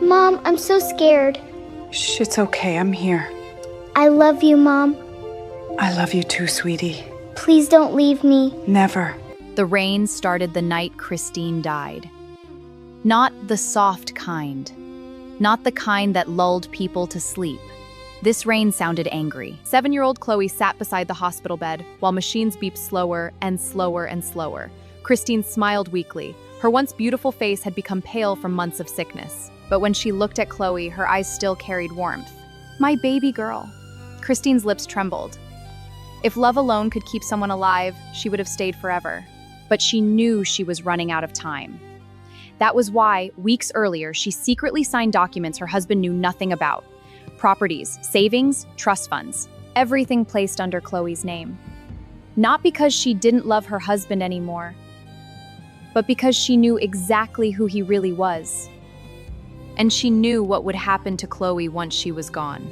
Mom, I'm so scared. Shh, it's okay, I'm here. I love you, Mom. I love you too, sweetie. Please don't leave me. Never. The rain started the night Christine died. Not the soft kind. Not the kind that lulled people to sleep. This rain sounded angry. 7-year-old Chloe sat beside the hospital bed while machines beeped slower and slower and slower. Christine smiled weakly. Her once beautiful face had become pale from months of sickness. But when she looked at Chloe, her eyes still carried warmth. My baby girl. Christine's lips trembled. If love alone could keep someone alive, she would have stayed forever. But she knew she was running out of time. That was why, weeks earlier, she secretly signed documents her husband knew nothing about. Properties, savings, trust funds, everything placed under Chloe's name. Not because she didn't love her husband anymore, but because she knew exactly who he really was. And she knew what would happen to Chloe once she was gone.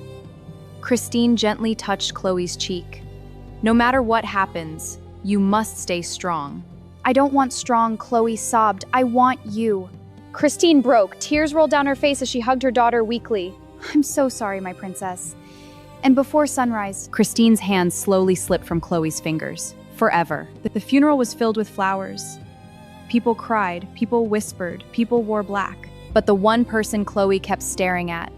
Christine gently touched Chloe's cheek. No matter what happens, you must stay strong. I don't want strong, Chloe sobbed. I want you. Christine broke. Tears rolled down her face as she hugged her daughter weakly. I'm so sorry, my princess. And before sunrise, Christine's hands slowly slipped from Chloe's fingers. Forever. The funeral was filled with flowers. People cried, people whispered, people wore black. But the one person Chloe kept staring at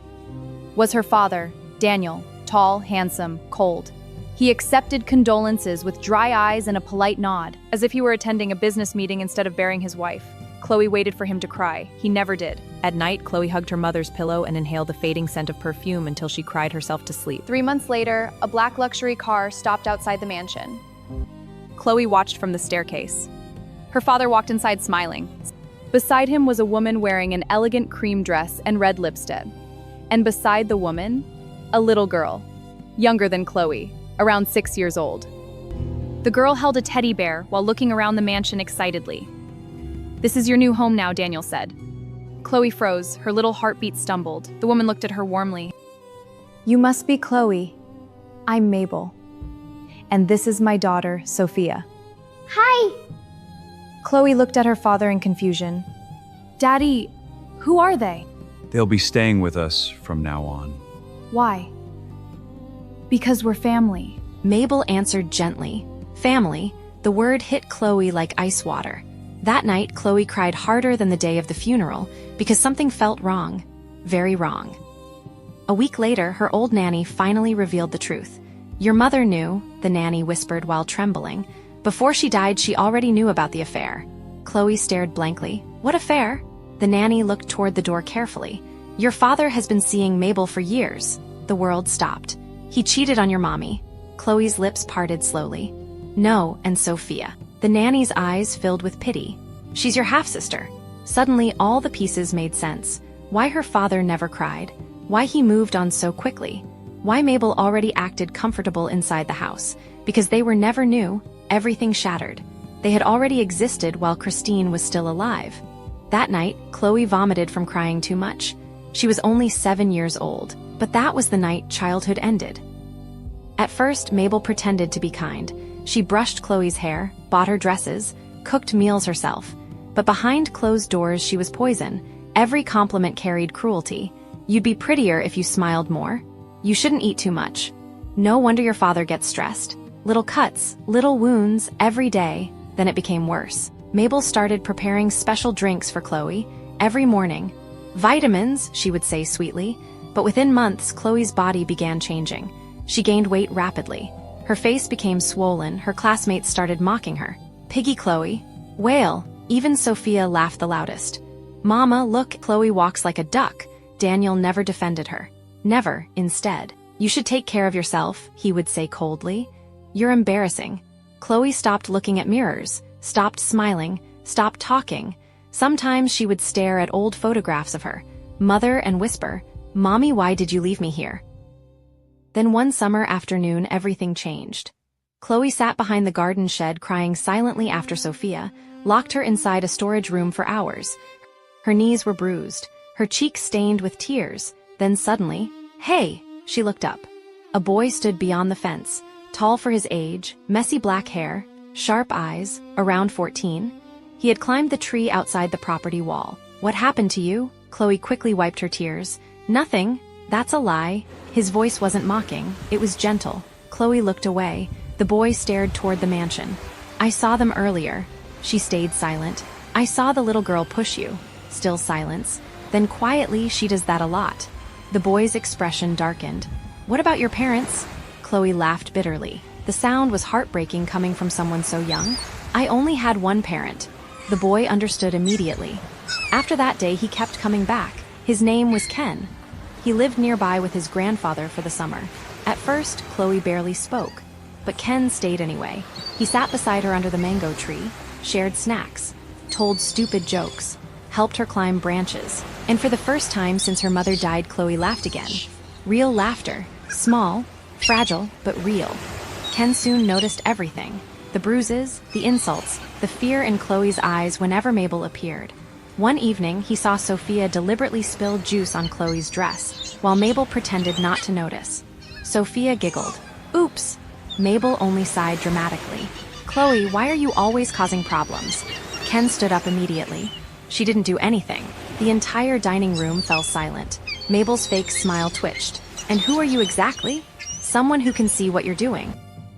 was her father, Daniel, tall, handsome, cold. He accepted condolences with dry eyes and a polite nod, as if he were attending a business meeting instead of burying his wife. Chloe waited for him to cry. He never did. At night, Chloe hugged her mother's pillow and inhaled the fading scent of perfume until she cried herself to sleep. 3 months later, a black luxury car stopped outside the mansion. Chloe watched from the staircase. Her father walked inside smiling. Beside him was a woman wearing an elegant cream dress and red lipstick. And beside the woman, a little girl, younger than Chloe, around 6 years old. The girl held a teddy bear while looking around the mansion excitedly. This is your new home now, Daniel said. Chloe froze, her little heartbeat stumbled. The woman looked at her warmly. You must be Chloe. I'm Mabel. And this is my daughter, Sophia. Hi. Chloe looked at her father in confusion. Daddy, who are they? They'll be staying with us from now on. Why? Because we're family. Mabel answered gently. Family, the word hit Chloe like ice water. That night, Chloe cried harder than the day of the funeral because something felt wrong. Very wrong. A week later, her old nanny finally revealed the truth. Your mother knew, the nanny whispered while trembling. Before she died, she already knew about the affair. Chloe stared blankly. What affair? The nanny looked toward the door carefully. Your father has been seeing Mabel for years. The world stopped. He cheated on your mommy. Chloe's lips parted slowly. No, and Sophia. The nanny's eyes filled with pity. She's your half-sister. Suddenly, all the pieces made sense. Why her father never cried. Why he moved on so quickly. Why Mabel already acted comfortable inside the house. Because they were never new. Everything shattered. They had already existed while Christine was still alive. That night, Chloe vomited from crying too much. She was only 7 years old, but that was the night childhood ended. At first, Mabel pretended to be kind. She brushed Chloe's hair, bought her dresses, cooked meals herself. But behind closed doors, she was poison. Every compliment carried cruelty. You'd be prettier if you smiled more. You shouldn't eat too much. No wonder your father gets stressed. Little cuts, little wounds, every day. Then it became worse. Mabel started preparing special drinks for Chloe, every morning. Vitamins, she would say sweetly. But within months, Chloe's body began changing. She gained weight rapidly. Her face became swollen, her classmates started mocking her. Piggy Chloe. Wail. Even Sophia laughed the loudest. Mama, look, Chloe walks like a duck. Daniel never defended her. Never, instead. You should take care of yourself, he would say coldly. You're embarrassing. Chloe stopped looking at mirrors, stopped smiling, stopped talking. Sometimes she would stare at old photographs of her, mother, and whisper, Mommy, why did you leave me here? Then one summer afternoon, everything changed. Chloe sat behind the garden shed crying silently after Sophia locked her inside a storage room for hours. Her knees were bruised, her cheeks stained with tears. Then suddenly, hey, she looked up. A boy stood beyond the fence, tall for his age, messy black hair, sharp eyes, around 14. He had climbed the tree outside the property wall. What happened to you? Chloe quickly wiped her tears. Nothing. That's a lie. His voice wasn't mocking. It was gentle. Chloe looked away. The boy stared toward the mansion. I saw them earlier. She stayed silent. I saw the little girl push you. Still silence. Then quietly, she does that a lot. The boy's expression darkened. What about your parents? Chloe laughed bitterly. The sound was heartbreaking coming from someone so young. I only had one parent. The boy understood immediately. After that day, he kept coming back. His name was Ken. He lived nearby with his grandfather for the summer. At first, Chloe barely spoke. But Ken stayed anyway. He sat beside her under the mango tree, shared snacks, told stupid jokes, helped her climb branches. And for the first time since her mother died, Chloe laughed again. Real laughter. Small, fragile, but real. Ken soon noticed everything. The bruises, the insults, the fear in Chloe's eyes whenever Mabel appeared. One evening, he saw Sophia deliberately spill juice on Chloe's dress, while Mabel pretended not to notice. Sophia giggled. Oops! Mabel only sighed dramatically. Chloe, why are you always causing problems? Ken stood up immediately. She didn't do anything. The entire dining room fell silent. Mabel's fake smile twitched. And who are you exactly? Someone who can see what you're doing.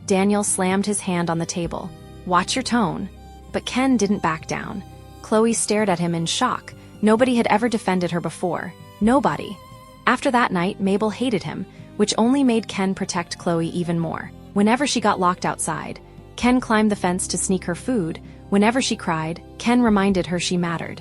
Daniel slammed his hand on the table. Watch your tone. But Ken didn't back down. Chloe stared at him in shock. Nobody had ever defended her before. Nobody. After that night, Mabel hated him, which only made Ken protect Chloe even more. Whenever she got locked outside, Ken climbed the fence to sneak her food. Whenever she cried, Ken reminded her she mattered.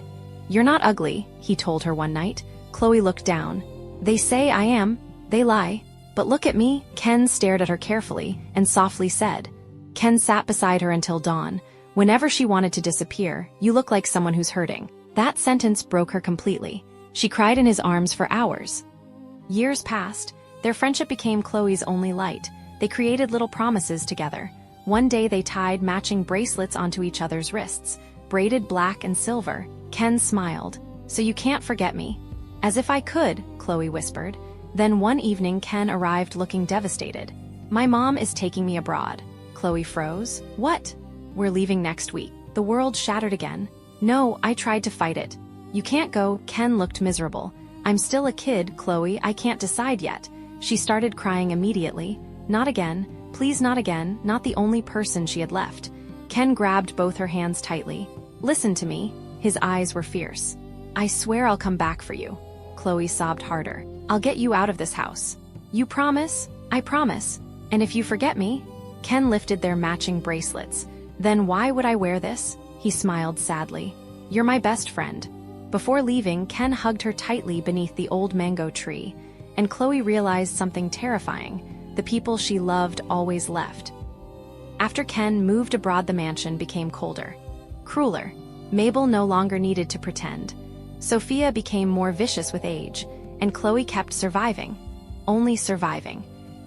You're not ugly, he told her one night. Chloe looked down. They say I am. They lie. But look at me. Ken stared at her carefully and softly said. Ken sat beside her until dawn. Whenever she wanted to disappear, you look like someone who's hurting. That sentence broke her completely. She cried in his arms for hours. Years passed. Their friendship became Chloe's only light. They created little promises together. One day they tied matching bracelets onto each other's wrists, braided black and silver. Ken smiled. So you can't forget me. As if I could, Chloe whispered. Then one evening Ken arrived looking devastated. My mom is taking me abroad. Chloe froze. What? We're leaving next week. The world shattered again. No, I tried to fight it. You can't go. Ken looked miserable. I'm still a kid, Chloe. I can't decide yet. She started crying immediately. Not again. Please, not again. Not the only person she had left. Ken grabbed both her hands tightly. Listen to me. His eyes were fierce. I swear I'll come back for you. Chloe sobbed harder. I'll get you out of this house. You promise? I promise. And if you forget me? Ken lifted their matching bracelets. Then why would I wear this? He smiled sadly. You're my best friend. Before leaving, Ken hugged her tightly beneath the old mango tree, and Chloe realized something terrifying. The people she loved always left. After Ken moved abroad, the mansion became colder, crueler. Mabel no longer needed to pretend. Sophia became more vicious with age, and Chloe kept surviving. Only surviving.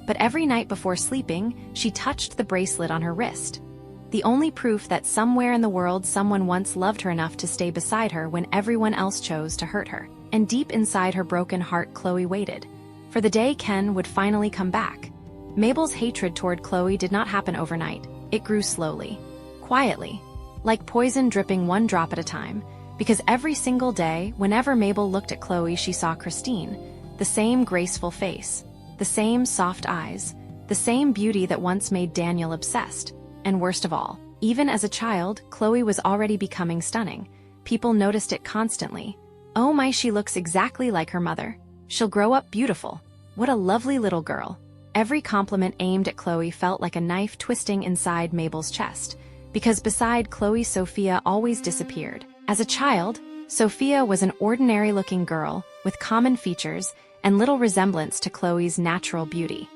But every night before sleeping, she touched the bracelet on her wrist. The only proof that somewhere in the world someone once loved her enough to stay beside her when everyone else chose to hurt her. And deep inside her broken heart, Chloe waited for the day Ken would finally come back. Mabel's hatred toward Chloe did not happen overnight. It grew slowly, quietly, like poison dripping one drop at a time. Because every single day, whenever Mabel looked at Chloe, she saw Christine, the same graceful face, the same soft eyes, the same beauty that once made Daniel obsessed. And worst of all, even as a child, Chloe was already becoming stunning. People noticed it constantly. Oh my, she looks exactly like her mother. She'll grow up beautiful. What a lovely little girl. Every compliment aimed at Chloe felt like a knife twisting inside Mabel's chest. Because beside Chloe, Sophia always disappeared. As a child, Sophia was an ordinary-looking girl with common features and little resemblance to Chloe's natural beauty,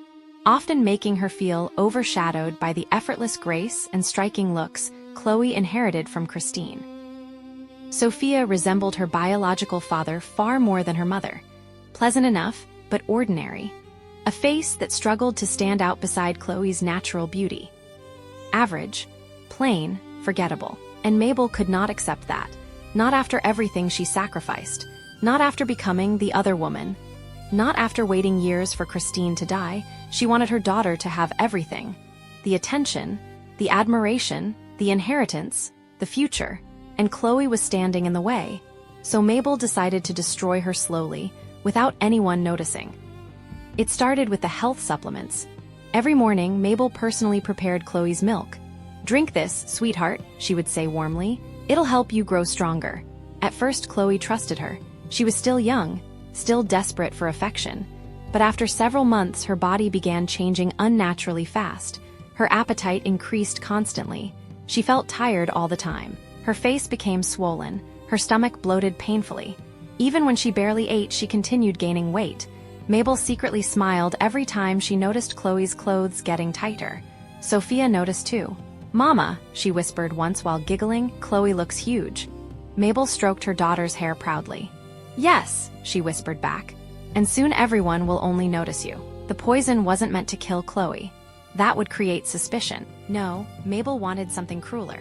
often making her feel overshadowed by the effortless grace and striking looks Chloe inherited from Christine. Sophia resembled her biological father far more than her mother. Pleasant enough, but ordinary. A face that struggled to stand out beside Chloe's natural beauty. Average, plain, forgettable. And Mabel could not accept that. Not after everything she sacrificed. Not after becoming the other woman. Not after waiting years for Christine to die. She wanted her daughter to have everything. The attention, the admiration, the inheritance, the future. And Chloe was standing in the way. so Mabel decided to destroy her slowly, without anyone noticing. It started with the health supplements. Every morning, Mabel personally prepared Chloe's milk. "Drink this, sweetheart," she would say warmly. "It'll help you grow stronger." At first, Chloe trusted her. She was still young, still desperate for affection. But after several months, her body began changing unnaturally fast. Her appetite increased constantly. She felt tired all the time. Her face became swollen. Her stomach bloated painfully. Even when she barely ate, she continued gaining weight. Mabel secretly smiled every time she noticed Chloe's clothes getting tighter. Sophia noticed too. "Mama," she whispered once while giggling, "Chloe looks huge." Mabel stroked her daughter's hair proudly. "Yes," she whispered back. "And soon everyone will only notice you." The poison wasn't meant to kill Chloe. That would create suspicion. No, Mabel wanted something crueler.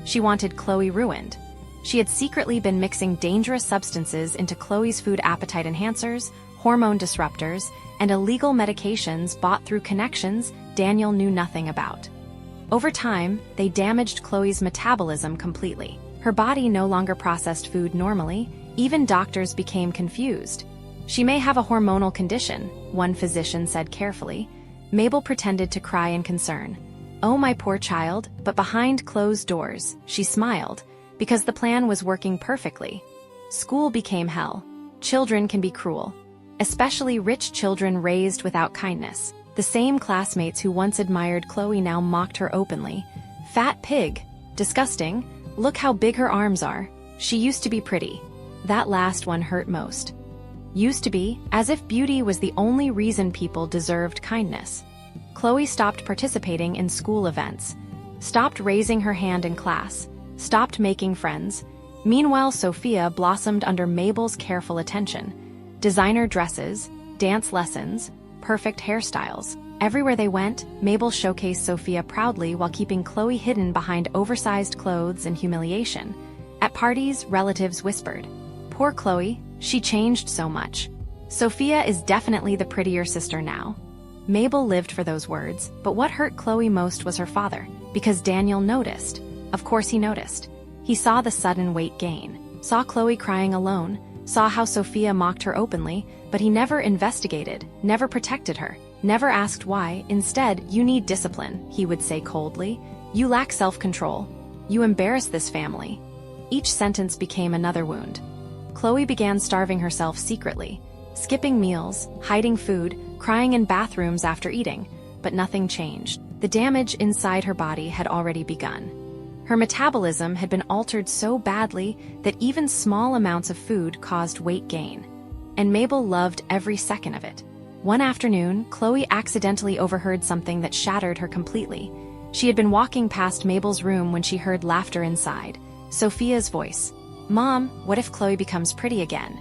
She wanted Chloe ruined. She had secretly been mixing dangerous substances into Chloe's food, appetite enhancers, hormone disruptors, and illegal medications bought through connections Daniel knew nothing about. Over time, they damaged Chloe's metabolism completely. Her body no longer processed food normally. Even doctors became confused. "She may have a hormonal condition," one physician said carefully. Mabel pretended to cry in concern. "Oh, my poor child," but behind closed doors, she smiled, because the plan was working perfectly. School became hell. Children can be cruel, especially rich children raised without kindness. The same classmates who once admired Chloe now mocked her openly. "Fat pig. Disgusting. Look how big her arms are. She used to be pretty." That last one hurt most. Used to be, as if beauty was the only reason people deserved kindness. Chloe stopped participating in school events, stopped raising her hand in class, stopped making friends. Meanwhile, Sophia blossomed under Mabel's careful attention. Designer dresses, dance lessons, perfect hairstyles. Everywhere they went, Mabel showcased Sophia proudly while keeping Chloe hidden behind oversized clothes and humiliation. At parties, relatives whispered, "Poor Chloe, she changed so much." Sophia is definitely the prettier sister now. Mabel lived for those words, but what hurt Chloe most was her father, because Daniel noticed. Of course he noticed. He saw the sudden weight gain, saw Chloe crying alone, saw how Sophia mocked her openly, but he never investigated, never protected her, never asked why. Instead, "You need discipline," he would say coldly. "You lack self-control. You embarrass this family." Each sentence became another wound. Chloe began starving herself secretly, skipping meals, hiding food, crying in bathrooms after eating, but nothing changed. The damage inside her body had already begun. Her metabolism had been altered so badly that even small amounts of food caused weight gain. And Mabel loved every second of it. One afternoon, Chloe accidentally overheard something that shattered her completely. She had been walking past Mabel's room when she heard laughter inside. Sophia's voice. "Mom, what if Chloe becomes pretty again?"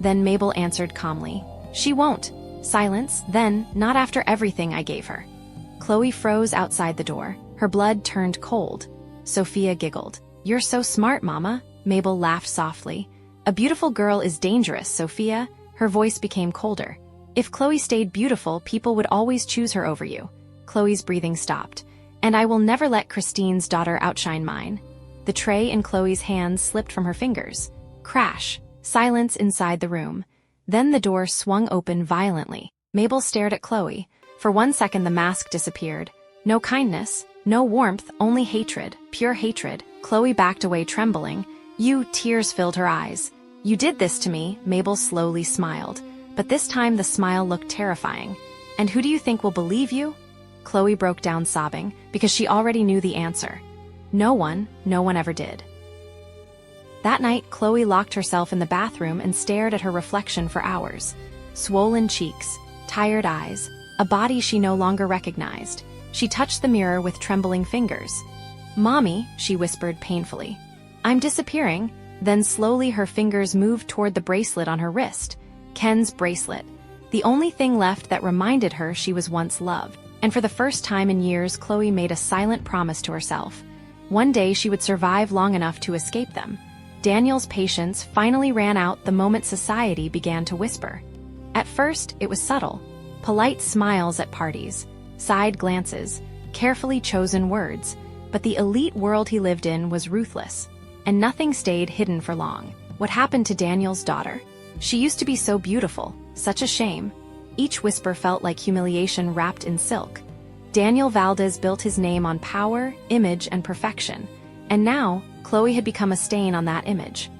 Then Mabel answered calmly, "She won't." Silence. Then, "Not after everything I gave her." Chloe froze outside the door. Her blood turned cold. Sophia giggled. "You're so smart, Mama." Mabel laughed softly. "A beautiful girl is dangerous, Sophia." Her voice became colder. "If Chloe stayed beautiful, people would always choose her over you." Chloe's breathing stopped. "And I will never let Christine's daughter outshine mine." The tray in Chloe's hands slipped from her fingers. Crash. Silence inside the room. Then the door swung open violently. Mabel stared at Chloe. For 1 second the mask disappeared. No kindness, no warmth, only hatred, pure hatred. Chloe backed away trembling. "You," tears filled her eyes. "You did this to me," Mabel slowly smiled. But this time the smile looked terrifying. "And who do you think will believe you?" Chloe broke down sobbing, because she already knew the answer. No one ever did. That night, Chloe locked herself in the bathroom and stared at her reflection for hours. Swollen cheeks, tired eyes, a body she no longer recognized. She touched the mirror with trembling fingers. "Mommy," she whispered painfully. "I'm disappearing." Then slowly her fingers moved toward the bracelet on her wrist. Ken's bracelet. The only thing left that reminded her she was once loved. And for the first time in years, Chloe made a silent promise to herself. One day she would survive long enough to escape them. Daniel's patience finally ran out the moment society began to whisper. At first, it was subtle. Polite smiles at parties, side glances, carefully chosen words. But the elite world he lived in was ruthless, and nothing stayed hidden for long. What happened to Daniel's daughter? She used to be so beautiful, such a shame. Each whisper felt like humiliation wrapped in silk. Daniel Valdez built his name on power, image, and perfection. And now, Chloe had become a stain on that image.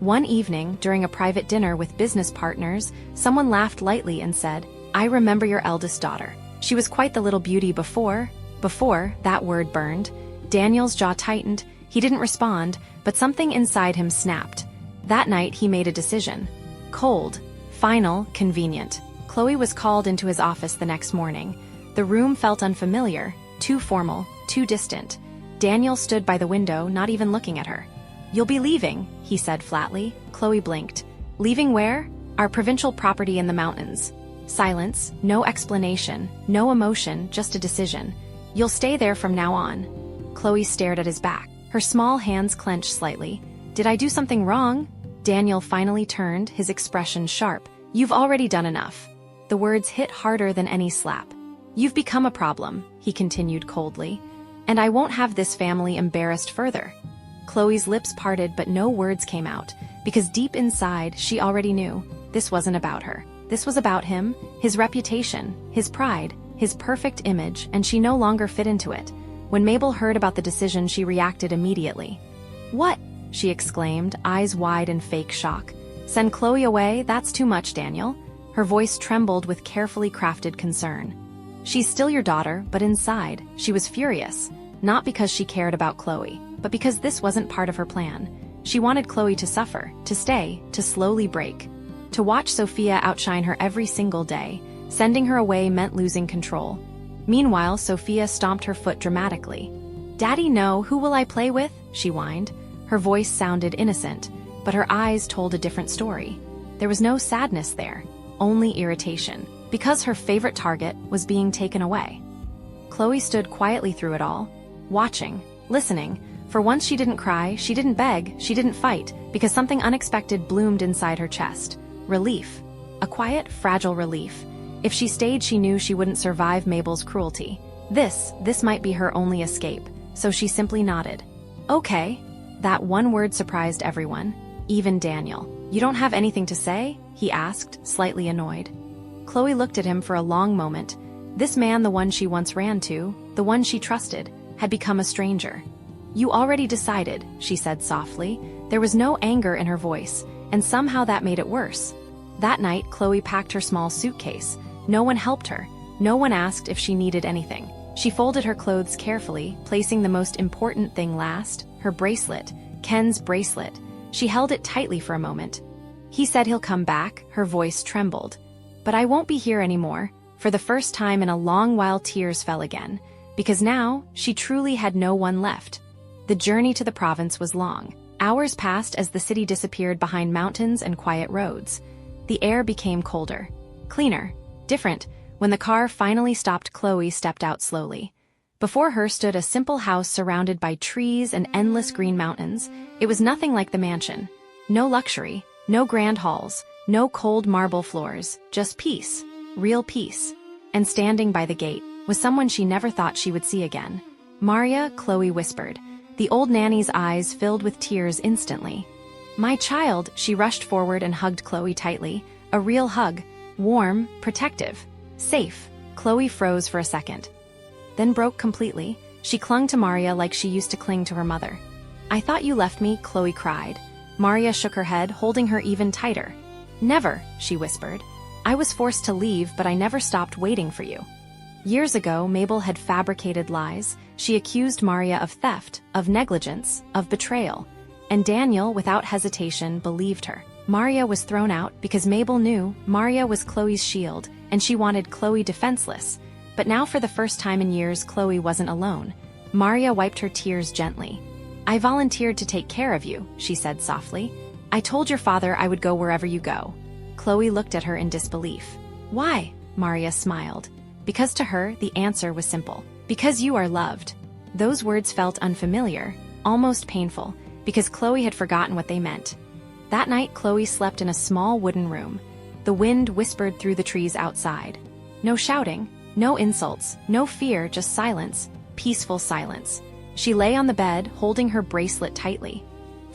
One evening, during a private dinner with business partners, someone laughed lightly and said, "I remember your eldest daughter. She was quite the little beauty before." Before, that word burned. Daniel's jaw tightened. He didn't respond, but something inside him snapped. That night, he made a decision. Cold, final, convenient. Chloe was called into his office the next morning. The room felt unfamiliar, too formal, too distant. Daniel stood by the window, not even looking at her. "You'll be leaving," he said flatly. Chloe blinked. "Leaving where?" "Our provincial property in the mountains." Silence, no explanation, no emotion, just a decision. "You'll stay there from now on." Chloe stared at his back. Her small hands clenched slightly. "Did I do something wrong?" Daniel finally turned, his expression sharp. "You've already done enough." The words hit harder than any slap. "You've become a problem," he continued coldly. "And I won't have this family embarrassed further." Chloe's lips parted, but no words came out, because deep inside, she already knew this wasn't about her. This was about him, his reputation, his pride, his perfect image, and she no longer fit into it. When Mabel heard about the decision, she reacted immediately. "What?" she exclaimed, eyes wide in fake shock. "Send Chloe away? That's too much, Daniel." Her voice trembled with carefully crafted concern. "She's still your daughter, but inside, she was furious. Not because she cared about Chloe, but because this wasn't part of her plan. She wanted Chloe to suffer, to stay, to slowly break. To watch Sophia outshine her every single day. Sending her away meant losing control. Meanwhile, Sophia stomped her foot dramatically. "Daddy, no, who will I play with?" she whined. Her voice sounded innocent, but her eyes told a different story. There was no sadness there, only irritation, because her favorite target was being taken away. Chloe stood quietly through it all, watching, listening. For once she didn't cry, she didn't beg, she didn't fight, because something unexpected bloomed inside her chest. Relief. A quiet, fragile relief. If she stayed, she knew she wouldn't survive Mabel's cruelty. This might be her only escape, so she simply nodded. "Okay." That one word surprised everyone, even Daniel. "You don't have anything to say?" he asked, slightly annoyed. Chloe looked at him for a long moment. This man, the one she once ran to, the one she trusted, had become a stranger. "You already decided," she said softly. There was no anger in her voice, and somehow that made it worse. That night, Chloe packed her small suitcase. No one helped her. No one asked if she needed anything. She folded her clothes carefully, placing the most important thing last, her bracelet, Ken's bracelet. She held it tightly for a moment. "He said he'll come back," her voice trembled. "But I won't be here anymore." For the first time in a long while, tears fell again, because now she truly had no one left. The journey to the province was long. Hours passed as the city disappeared behind mountains and quiet roads. The air became colder, cleaner, different. When the car finally stopped, Chloe stepped out slowly. Before her stood a simple house surrounded by trees and endless green mountains. It was nothing like the mansion. No luxury, no grand halls, no cold marble floors, just peace, real peace. And standing by the gate was someone she never thought she would see again. "Maria," Chloe whispered. The old nanny's eyes filled with tears instantly. "My child," she rushed forward and hugged Chloe tightly. A real hug, warm, protective, safe. Chloe froze for a second, then broke completely. She clung to Maria like she used to cling to her mother. "I thought you left me," Chloe cried. Maria shook her head, holding her even tighter. "Never," she whispered. "I was forced to leave, but I never stopped waiting for you." Years ago, Mabel had fabricated lies. She accused Maria of theft, of negligence, of betrayal. And Daniel, without hesitation, believed her. Maria was thrown out because Mabel knew Maria was Chloe's shield, and she wanted Chloe defenseless. But now, for the first time in years, Chloe wasn't alone. Maria wiped her tears gently. "I volunteered to take care of you," she said softly. "I told your father I would go wherever you go." Chloe looked at her in disbelief. "Why?" Maria smiled. Because to her, the answer was simple. "Because you are loved." Those words felt unfamiliar, almost painful, because Chloe had forgotten what they meant. That night, Chloe slept in a small wooden room. The wind whispered through the trees outside. No shouting, no insults, no fear, just silence, peaceful silence. She lay on the bed, holding her bracelet tightly.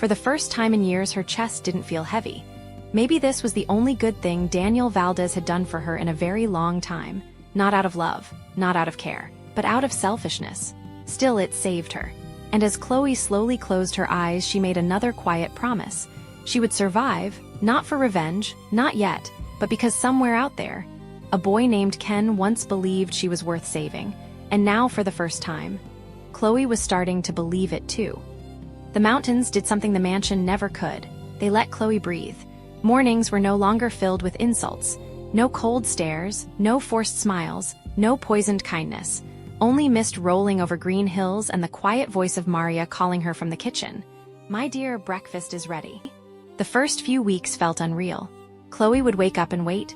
For the first time in years, her chest didn't feel heavy. Maybe this was the only good thing Daniel Valdez had done for her in a very long time. Not out of love, not out of care, but out of selfishness. Still, it saved her. And as Chloe slowly closed her eyes, she made another quiet promise. She would survive, not for revenge, not yet, but because somewhere out there, a boy named Ken once believed she was worth saving. And now, for the first time, Chloe was starting to believe it too. The mountains did something the mansion never could. They let Chloe breathe. Mornings were no longer filled with insults. No cold stares, no forced smiles, no poisoned kindness. Only mist rolling over green hills and the quiet voice of Maria calling her from the kitchen. "My dear, breakfast is ready." The first few weeks felt unreal. Chloe would wake up and wait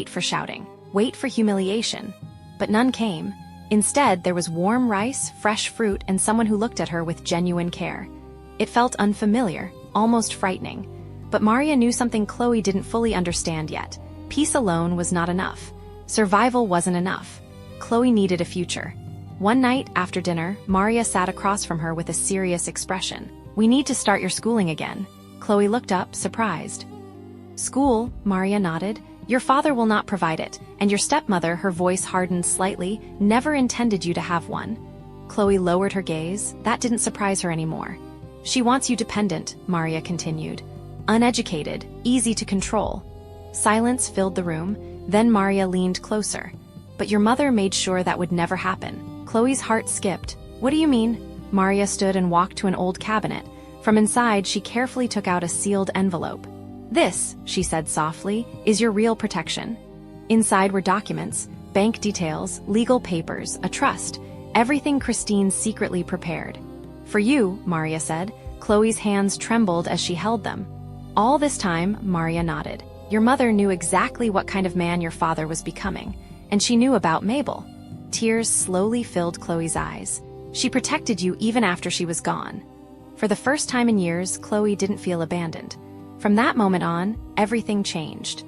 for shouting, wait for humiliation. But none came. Instead, there was warm rice, fresh fruit, and someone who looked at her with genuine care. It felt unfamiliar, almost frightening. But Maria knew something Chloe didn't fully understand yet. Peace alone was not enough. Survival wasn't enough. Chloe needed a future. One night after dinner, Maria sat across from her with a serious expression. "We need to start your schooling again." Chloe looked up, surprised. "School?" Maria nodded. "Your father will not provide it, and your stepmother," her voice hardened slightly, "never intended you to have one." Chloe lowered her gaze. That didn't surprise her anymore. "She wants you dependent," Maria continued. "Uneducated, easy to control." Silence filled the room, then Maria leaned closer. "But your mother made sure that would never happen." Chloe's heart skipped. "What do you mean?" Maria stood and walked to an old cabinet. From inside, she carefully took out a sealed envelope. "This," she said softly, "is your real protection." Inside were documents, bank details, legal papers, a trust, everything Christine secretly prepared. "For you," Maria said. Chloe's hands trembled as she held them. All this time, Maria nodded. "Your mother knew exactly what kind of man your father was becoming, and she knew about Mabel." Tears slowly filled Chloe's eyes. "She protected you even after she was gone." For the first time in years, Chloe didn't feel abandoned. From that moment on, everything changed.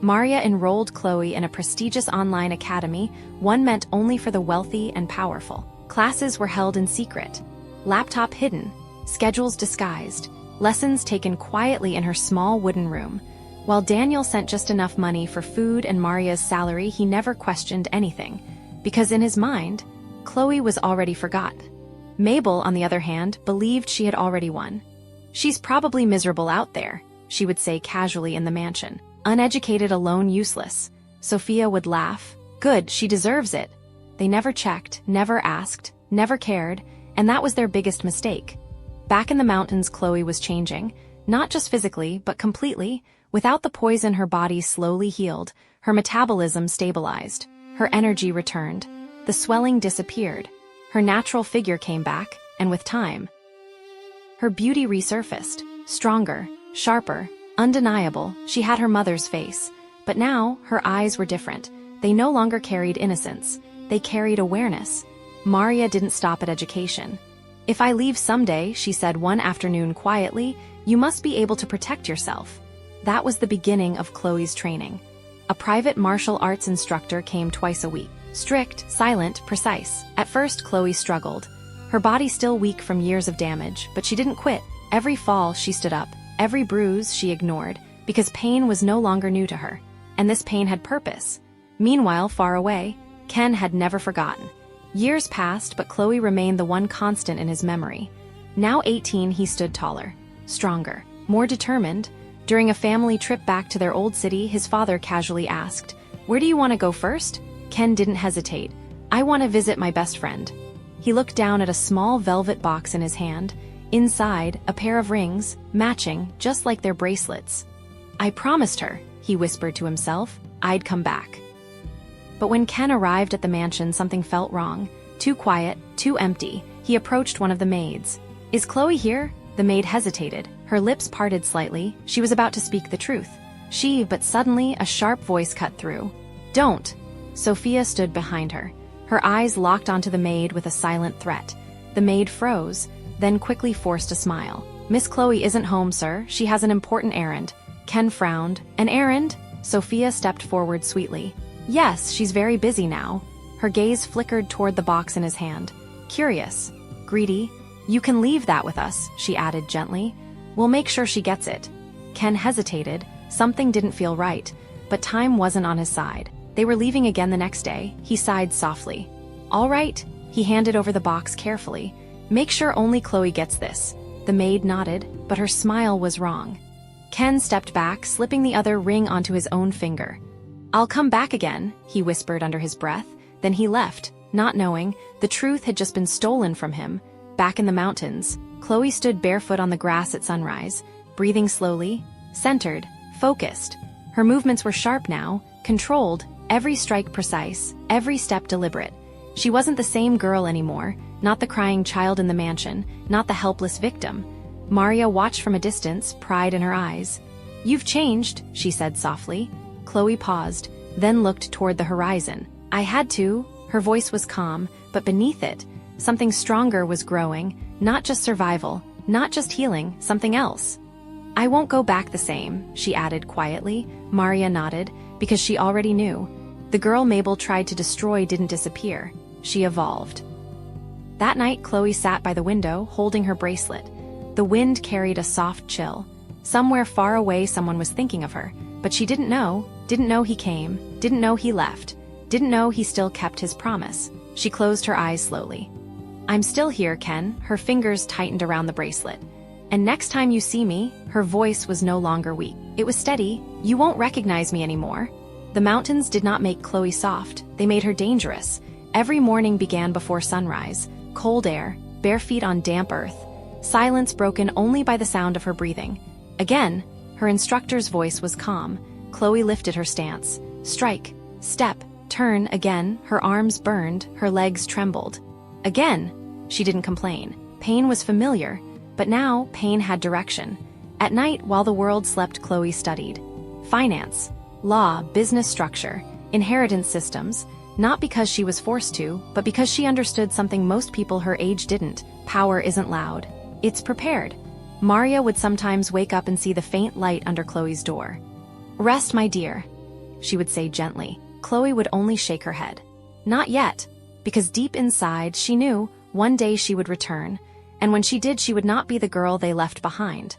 Maria enrolled Chloe in a prestigious online academy, one meant only for the wealthy and powerful. Classes were held in secret, laptop hidden, schedules disguised, lessons taken quietly in her small wooden room. While Daniel sent just enough money for food and Maria's salary, he never questioned anything, because in his mind, Chloe was already forgot. Mabel, on the other hand, believed she had already won. "She's probably miserable out there," she would say casually in the mansion. "Uneducated, alone, useless." Sophia would laugh. "Good, she deserves it." They never checked, never asked, never cared, and that was their biggest mistake. Back in the mountains, Chloe was changing, not just physically, but completely. Without the poison, her body slowly healed, her metabolism stabilized, her energy returned, the swelling disappeared, her natural figure came back, and with time, her beauty resurfaced, stronger, sharper, undeniable. She had her mother's face, but now her eyes were different. They no longer carried innocence, they carried awareness. Maria didn't stop at education. "If I leave someday," she said one afternoon quietly, "you must be able to protect yourself." That was the beginning of Chloe's training. A private martial arts instructor came twice a week. Strict, silent, precise. At first, Chloe struggled. Her body still weak from years of damage, but she didn't quit. Every fall, she stood up. Every bruise, she ignored, because pain was no longer new to her. And this pain had purpose. Meanwhile, far away, Ken had never forgotten. Years passed, but Chloe remained the one constant in his memory. Now 18, he stood taller, stronger, more determined. During a family trip back to their old city, his father casually asked, "Where do you want to go first?" Ken didn't hesitate. "I want to visit my best friend." He looked down at a small velvet box in his hand. Inside, a pair of rings, matching, just like their bracelets. "I promised her," he whispered to himself, "I'd come back." But when Ken arrived at the mansion, something felt wrong. Too quiet, too empty. He approached one of the maids. "Is Chloe here?" The maid hesitated. Her lips parted slightly. She was about to speak the truth. But suddenly, a sharp voice cut through. "Don't!" Sophia stood behind her. Her eyes locked onto the maid with a silent threat. The maid froze, then quickly forced a smile. "Miss Chloe isn't home, sir. She has an important errand." Ken frowned. "An errand?" Sophia stepped forward sweetly. "Yes, she's very busy now." Her gaze flickered toward the box in his hand. "Curious. Greedy. You can leave that with us," she added gently. We'll make sure she gets it. Ken hesitated. Something didn't feel right, but time wasn't on his side. They were leaving again the next day. He sighed softly. All right. He handed over the box carefully. Make sure only Chloe gets this. The maid nodded, but her smile was wrong. Ken stepped back, slipping the other ring onto his own finger. I'll come back again, he whispered under his breath. Then he left, not knowing the truth had just been stolen from him. Back in the mountains, Chloe stood barefoot on the grass at sunrise, breathing slowly, centered, focused. Her movements were sharp now, controlled, every strike precise, every step deliberate. She wasn't the same girl anymore, not the crying child in the mansion, not the helpless victim. Maria watched from a distance, pride in her eyes. You've changed, she said softly. Chloe paused, then looked toward the horizon. I had to. Her voice was calm, but beneath it, something stronger was growing, not just survival, not just healing, something else. I won't go back the same, she added quietly. Maria nodded, because she already knew. The girl Mabel tried to destroy didn't disappear. She evolved. That night, Chloe sat by the window, holding her bracelet. The wind carried a soft chill. Somewhere far away, someone was thinking of her, but she didn't know he came, didn't know he left, didn't know he still kept his promise. She closed her eyes slowly. I'm still here, Ken. Her fingers tightened around the bracelet. And next time you see me, her voice was no longer weak. It was steady. You won't recognize me anymore. The mountains did not make Chloe soft. They made her dangerous. Every morning began before sunrise. Cold air, bare feet on damp earth. Silence broken only by the sound of her breathing. Again, her instructor's voice was calm. Chloe lifted her stance. Strike, step, turn. Again, her arms burned, her legs trembled. Again, she didn't complain. Pain was familiar, but now pain had direction. At night, while the world slept, Chloe studied. Finance, law, business structure, inheritance systems, not because she was forced to, but because she understood something most people her age didn't. Power isn't loud. It's prepared. Maria would sometimes wake up and see the faint light under Chloe's door. Rest, my dear, she would say gently. Chloe would only shake her head. Not yet, because deep inside she knew one day she would return, and when she did, she would not be the girl they left behind.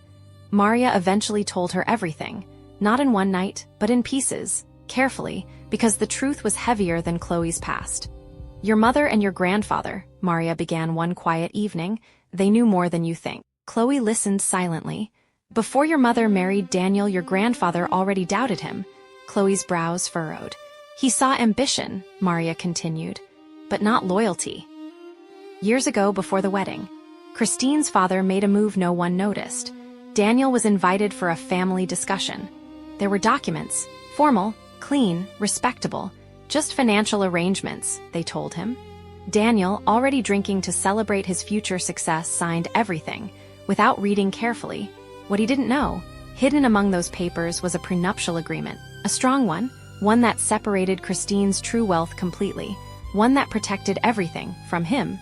Maria eventually told her everything, not in one night, but in pieces, carefully, because the truth was heavier than Chloe's past. Your mother and your grandfather, Maria began one quiet evening, they knew more than you think. Chloe listened silently. Before your mother married Daniel, your grandfather already doubted him. Chloe's brows furrowed. He saw ambition, Maria continued, but not loyalty. Years ago, before the wedding, Christine's father made a move no one noticed. Daniel was invited for a family discussion. There were documents, formal, clean, respectable, just financial arrangements, they told him. Daniel, already drinking to celebrate his future success, signed everything, without reading carefully. What he didn't know, hidden among those papers, was a prenuptial agreement, a strong one that separated Christine's true wealth completely, one that protected everything from him.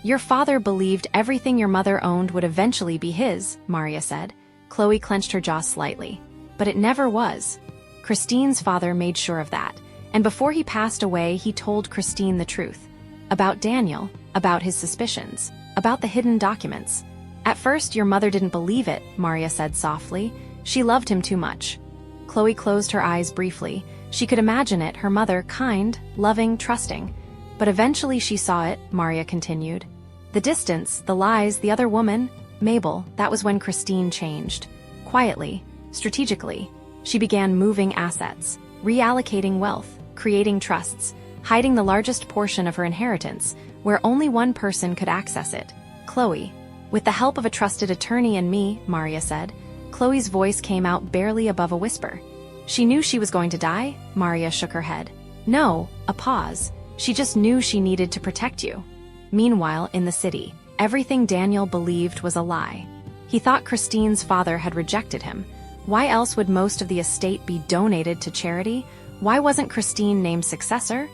Your father believed everything your mother owned would eventually be his, Maria said. Chloe clenched her jaw slightly. But it never was. Christine's father made sure of that, and before he passed away, he told Christine the truth. About Daniel, about his suspicions, about the hidden documents. At first, your mother didn't believe it, Maria said softly. She loved him too much. Chloe closed her eyes briefly. She could imagine it, her mother, kind, loving, trusting. But eventually she saw it, Maria continued. The distance, the lies, the other woman, Mabel, that was when Christine changed. Quietly, strategically, she began moving assets, reallocating wealth, creating trusts, hiding the largest portion of her inheritance, where only one person could access it, Chloe. With the help of a trusted attorney and me, Maria said. Chloe's voice came out barely above a whisper. She knew she was going to die? Maria shook her head. No, a pause. She just knew she needed to protect you. Meanwhile, in the city, everything Daniel believed was a lie. He thought Christine's father had rejected him. Why else would most of the estate be donated to charity? Why wasn't Christine named successor?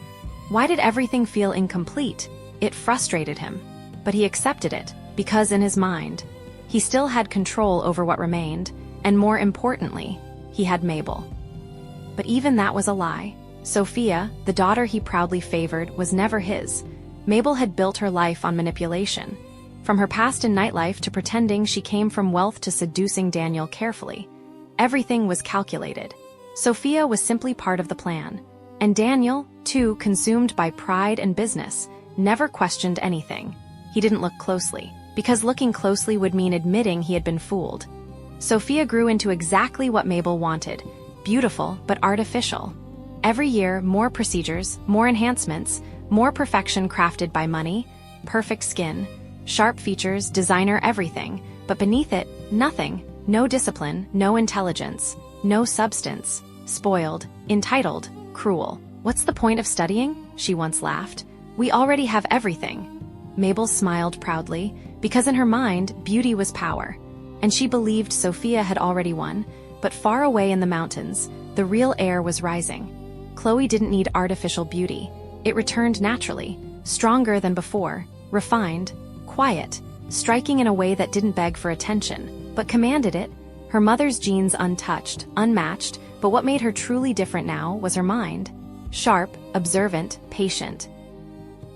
Why did everything feel incomplete? It frustrated him. But he accepted it, because in his mind, he still had control over what remained, and more importantly, he had Mabel. But even that was a lie. Sophia, the daughter he proudly favored, was never his. Mabel had built her life on manipulation. from her past in nightlife to pretending she came from wealth to seducing Daniel carefully. Everything was calculated. Sophia was simply part of the plan. And Daniel, too, consumed by pride and business, never questioned anything. He didn't look closely, because looking closely would mean admitting he had been fooled. Sophia grew into exactly what Mabel wanted, beautiful but artificial. Every year, more procedures, more enhancements, more perfection crafted by money, perfect skin, sharp features, designer everything, but beneath it, nothing, no discipline, no intelligence, no substance, spoiled, entitled, cruel. What's the point of studying? She once laughed. We already have everything. Mabel smiled proudly, because in her mind, beauty was power. And she believed Sophia had already won, but far away in the mountains, the real air was rising. Chloe didn't need artificial beauty. It returned naturally, stronger than before, refined, quiet, striking in a way that didn't beg for attention, but commanded it. Her mother's genes untouched, unmatched, but what made her truly different now was her mind. Sharp, observant, patient.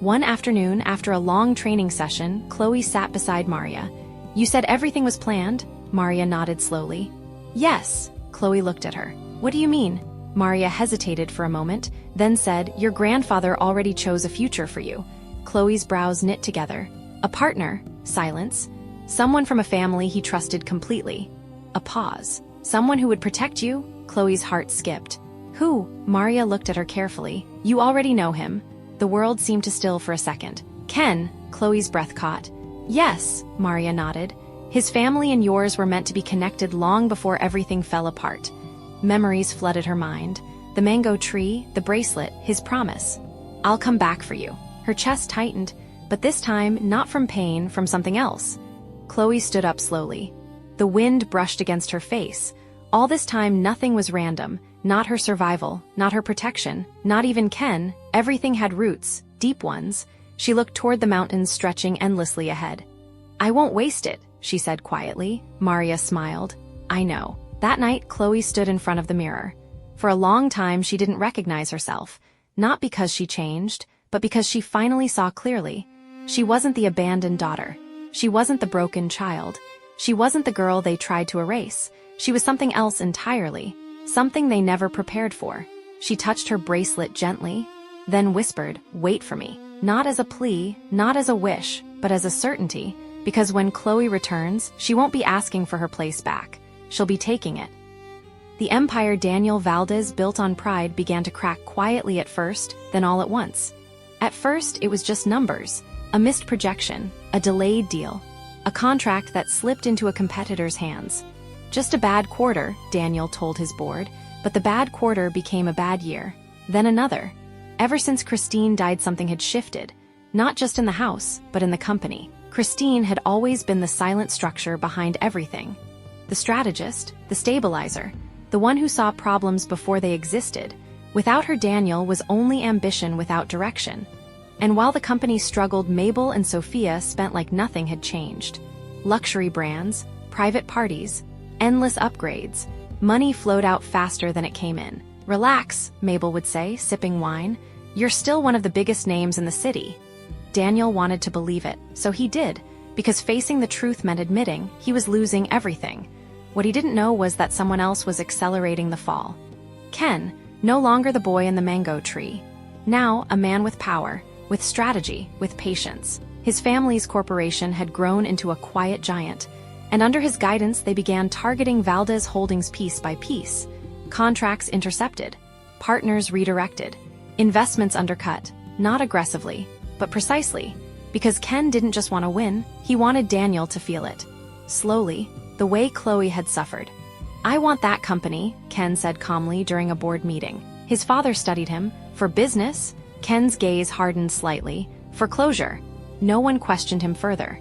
One afternoon, after a long training session, Chloe sat beside Maria. You said everything was planned? Maria nodded slowly. Yes. Chloe looked at her. What do you mean? Maria hesitated for a moment, then said, your grandfather already chose a future for you. Chloe's brows knit together. A partner. Silence. Someone from a family he trusted completely. A pause. Someone who would protect you? Chloe's heart skipped. Who? Maria looked at her carefully. You already know him. The world seemed to still for a second. Ken. Chloe's breath caught. Yes, Maria nodded. His family and yours were meant to be connected long before everything fell apart. Memories flooded her mind. The mango tree, the bracelet, his promise. I'll come back for you. Her chest tightened, but this time not from pain, from something else. Chloe stood up slowly. The wind brushed against her face. All this time nothing was random, not her survival, not her protection, not even Ken. Everything had roots, deep ones. She looked toward the mountains stretching endlessly ahead. I won't waste it, she said quietly. Maria smiled. I know. That night, Chloe stood in front of the mirror. For a long time, she didn't recognize herself, not because she changed, but because she finally saw clearly. She wasn't the abandoned daughter. She wasn't the broken child. She wasn't the girl they tried to erase. She was something else entirely, something they never prepared for. She touched her bracelet gently, then whispered, wait for me. Not as a plea, not as a wish, but as a certainty, because when Chloe returns, she won't be asking for her place back. She'll be taking it. The empire Daniel Valdez built on pride began to crack quietly at first, then all at once. At first, it was just numbers, a missed projection, a delayed deal, a contract that slipped into a competitor's hands. Just a bad quarter, Daniel told his board, but the bad quarter became a bad year, then another. Ever since Christine died, something had shifted, not just in the house, but in the company. Christine had always been the silent structure behind everything. The strategist, the stabilizer, the one who saw problems before they existed. Without her, Daniel was only ambition without direction. And while the company struggled, Mabel and Sophia spent like nothing had changed. Luxury brands, private parties, endless upgrades. Money flowed out faster than it came in. Relax, Mabel would say, sipping wine. You're still one of the biggest names in the city. Daniel wanted to believe it, so he did, because facing the truth meant admitting he was losing everything. What he didn't know was that someone else was accelerating the fall. Ken, no longer the boy in the mango tree. Now a man with power, with strategy, with patience. His family's corporation had grown into a quiet giant, and under his guidance they began targeting Valdez Holdings piece by piece. Contracts intercepted, partners redirected, investments undercut, not aggressively, but precisely, because Ken didn't just want to win, he wanted Daniel to feel it. Slowly, the way Chloe had suffered. I want that company, Ken said calmly during a board meeting. His father studied him. For business, Ken's gaze hardened slightly. For closure, no one questioned him further.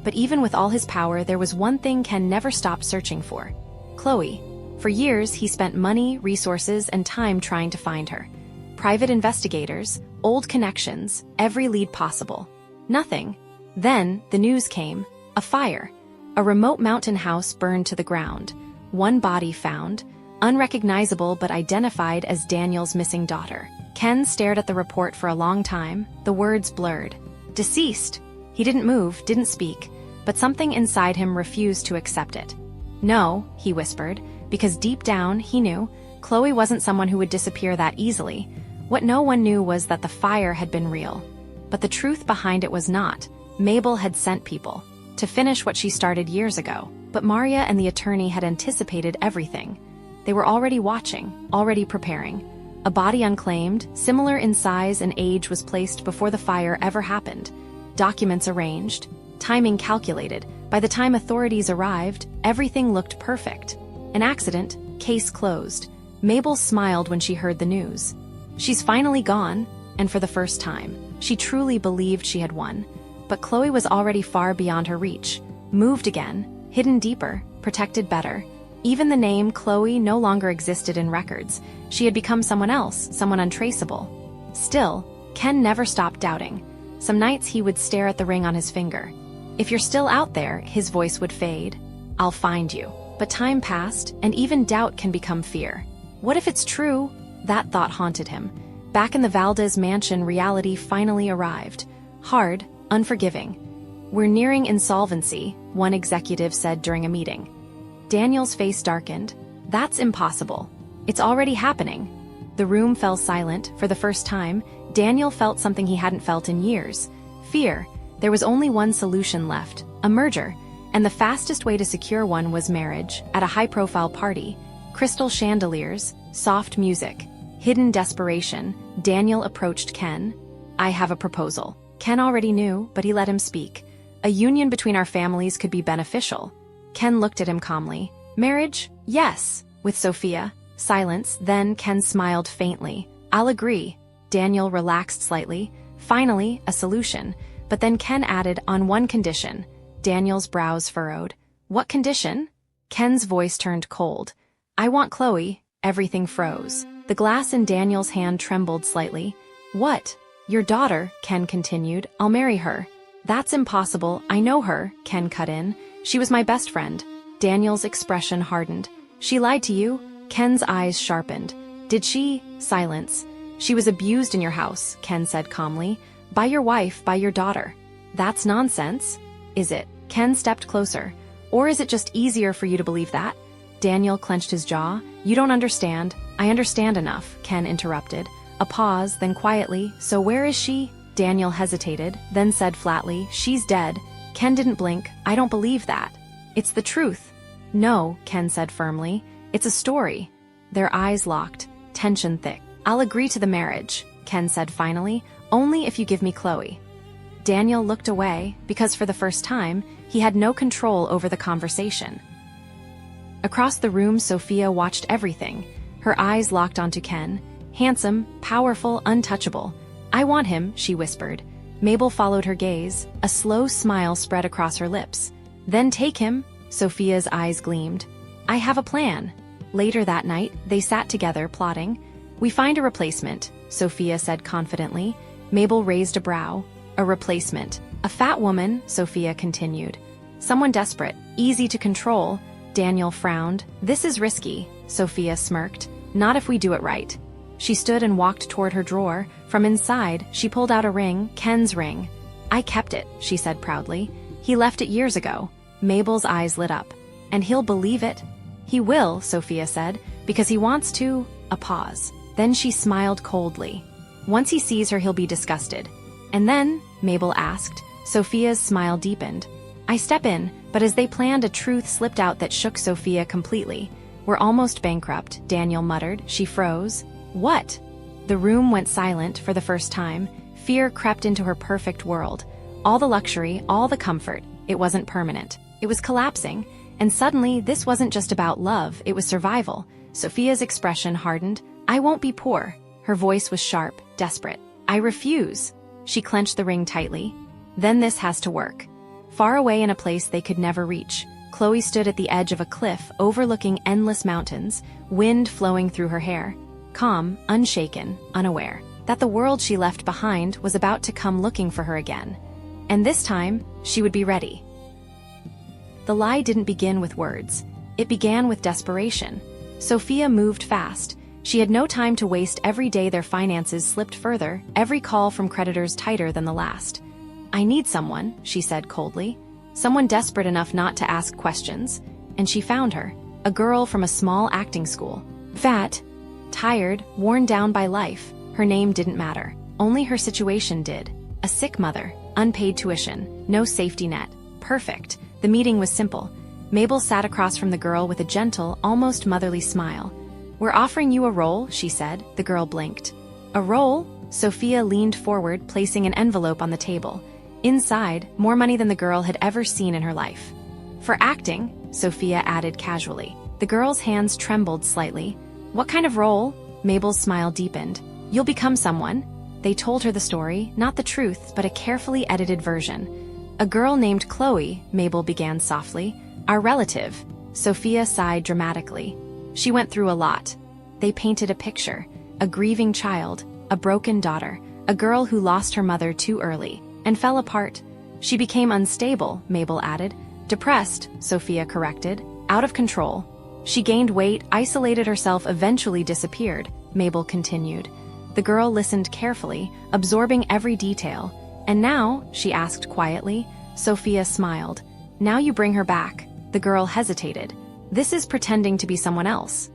But even with all his power, there was one thing Ken never stopped searching for. Chloe. For years, he spent money, resources, and time trying to find her. Private investigators, old connections, every lead possible. Nothing. Then, the news came. A fire. A remote mountain house burned to the ground. One body found, unrecognizable but identified as Daniel's missing daughter. Ken stared at the report for a long time, the words blurred. Deceased. He didn't move, didn't speak, but something inside him refused to accept it. No, he whispered, because deep down, he knew, Chloe wasn't someone who would disappear that easily. What no one knew was that the fire had been real. But the truth behind it was not. Mabel had sent people to finish what she started years ago. But Maria and the attorney had anticipated everything. They were already watching, already preparing. A body unclaimed, similar in size and age, was placed before the fire ever happened. Documents arranged, timing calculated. By the time authorities arrived, everything looked perfect. An accident, case closed. Mabel smiled when she heard the news. She's finally gone, and for the first time, she truly believed she had won. But Chloe was already far beyond her reach, moved again, hidden deeper, protected better. Even the name Chloe no longer existed in records. She had become someone else, someone untraceable. Still, Ken never stopped doubting. Some nights he would stare at the ring on his finger. If you're still out there, his voice would fade. I'll find you. But time passed, and even doubt can become fear. What if it's true? That thought haunted him. Back in the Valdez mansion, reality finally arrived. Hard, unforgiving. We're nearing insolvency, one executive said during a meeting. Daniel's face darkened. That's impossible. It's already happening. The room fell silent. For the first time, Daniel felt something he hadn't felt in years. Fear. There was only one solution left, a merger. And the fastest way to secure one was marriage, at a high-profile party. Crystal chandeliers, soft music, hidden desperation. Daniel approached Ken. I have a proposal. Ken already knew, but he let him speak. A union between our families could be beneficial. Ken looked at him calmly. Marriage? Yes. With Sophia. Silence, then Ken smiled faintly. I'll agree. Daniel relaxed slightly. Finally, a solution. But then Ken added, on one condition. Daniel's brows furrowed. What condition? Ken's voice turned cold. I want Chloe. Everything froze. The glass in Daniel's hand trembled slightly. What? Your daughter, Ken continued. I'll marry her. That's impossible. I know her, Ken cut in. She was my best friend. Daniel's expression hardened. She lied to you? Ken's eyes sharpened. Did she? Silence. She was abused in your house, Ken said calmly. By your wife, by your daughter. That's nonsense. Is it? Ken stepped closer. Or is it just easier for you to believe that? Daniel clenched his jaw. You don't understand. I understand enough, Ken interrupted. A pause, then quietly, so where is she? Daniel hesitated, then said flatly, she's dead. Ken didn't blink. I don't believe that. It's the truth. No, Ken said firmly. It's a story. Their eyes locked, tension thick. I'll agree to the marriage, Ken said finally, only if you give me Chloe. Daniel looked away, because for the first time, he had no control over the conversation. Across the room, Sophia watched everything. Her eyes locked onto Ken. Handsome, powerful, untouchable. I want him, she whispered. Mabel followed her gaze. A slow smile spread across her lips. Then take him, Sophia's eyes gleamed. I have a plan. Later that night, they sat together, plotting. We find a replacement, Sophia said confidently. Mabel raised a brow. A replacement. A fat woman, Sophia continued. Someone desperate, easy to control. Daniel frowned. This is risky, Sophia smirked. Not if we do it right. She stood and walked toward her drawer. From inside, she pulled out a ring, Ken's ring. I kept it, she said proudly. He left it years ago. Mabel's eyes lit up. And he'll believe it? He will, Sophia said, because he wants to. A pause. Then she smiled coldly. Once he sees her, he'll be disgusted. And then, Mabel asked. Sophia's smile deepened. I step in, but as they planned, a truth slipped out that shook Sophia completely. We're almost bankrupt, Daniel muttered. She froze. What? The room went silent for the first time. Fear crept into her perfect world. All the luxury, all the comfort. It wasn't permanent. It was collapsing. And suddenly, this wasn't just about love, it was survival. Sophia's expression hardened. I won't be poor. Her voice was sharp, desperate. I refuse. She clenched the ring tightly. Then this has to work. Far away in a place they could never reach, Chloe stood at the edge of a cliff overlooking endless mountains, wind flowing through her hair. Calm, unshaken, unaware that the world she left behind was about to come looking for her again. And this time, she would be ready. The lie didn't begin with words. It began with desperation. Sophia moved fast. She had no time to waste. Every day their finances slipped further, every call from creditors tighter than the last. I need someone, she said coldly. Someone desperate enough not to ask questions. And she found her, a girl from a small acting school. Fat, tired, worn down by life. Her name didn't matter. Only her situation did. A sick mother, unpaid tuition, no safety net. Perfect. The meeting was simple. Mabel sat across from the girl with a gentle, almost motherly smile. We're offering you a role, she said. The girl blinked. A role? Sophia leaned forward, placing an envelope on the table. Inside, more money than the girl had ever seen in her life. For acting, Sophia added casually. The girl's hands trembled slightly. What kind of role? Mabel's smile deepened. You'll become someone. They told her the story, not the truth, but a carefully edited version. A girl named Chloe, Mabel began softly. Our relative. Sophia sighed dramatically. She went through a lot. They painted a picture. A grieving child, a broken daughter, a girl who lost her mother too early, and fell apart. She became unstable, Mabel added. Depressed, Sophia corrected. Out of control. She gained weight, isolated herself, eventually disappeared, Mabel continued. The girl listened carefully, absorbing every detail. And now, she asked quietly. Sophia smiled. Now you bring her back. The girl hesitated. This is pretending to be someone else.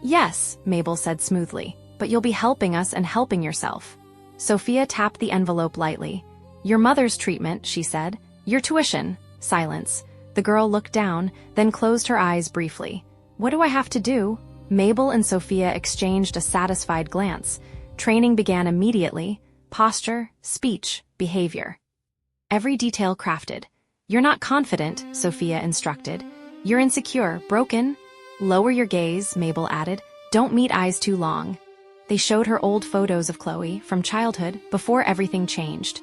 Yes, Mabel said smoothly, but you'll be helping us and helping yourself. Sophia tapped the envelope lightly. Your mother's treatment, she said. Your tuition. Silence. The girl looked down, then closed her eyes briefly. What do I have to do? Mabel and Sophia exchanged a satisfied glance. Training began immediately. Posture, speech, behavior. Every detail crafted. You're not confident, Sophia instructed. You're insecure, broken. Lower your gaze, Mabel added. Don't meet eyes too long. They showed her old photos of Chloe from childhood before everything changed.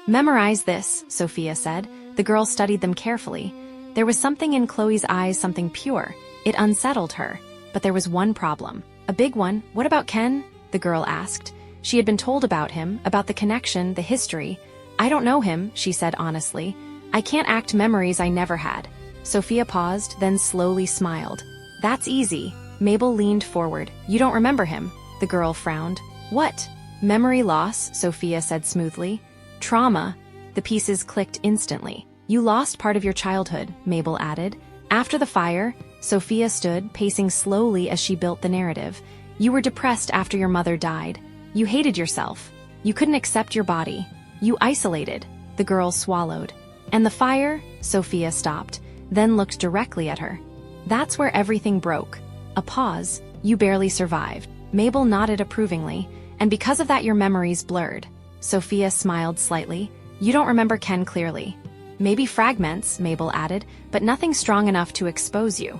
Memorize this, Sophia said. The girl studied them carefully. There was something in Chloe's eyes, something pure. It unsettled her. But there was one problem. A big one. What about Ken? The girl asked. She had been told about him, about the connection, the history. I don't know him, she said honestly. I can't act memories I never had. Sophia paused, then slowly smiled. That's easy. Mabel leaned forward. You don't remember him? The girl frowned. What? Memory loss, Sophia said smoothly. Trauma. The pieces clicked instantly. You lost part of your childhood, Mabel added. After the fire, Sophia stood, pacing slowly as she built the narrative. You were depressed after your mother died. You hated yourself. You couldn't accept your body. You isolated. The girl swallowed. And the fire? Sophia stopped, then looked directly at her. That's where everything broke. A pause. You barely survived. Mabel nodded approvingly. And because of that your memories blurred. Sophia smiled slightly. You don't remember Ken clearly. Maybe fragments, Mabel added, but nothing strong enough to expose you.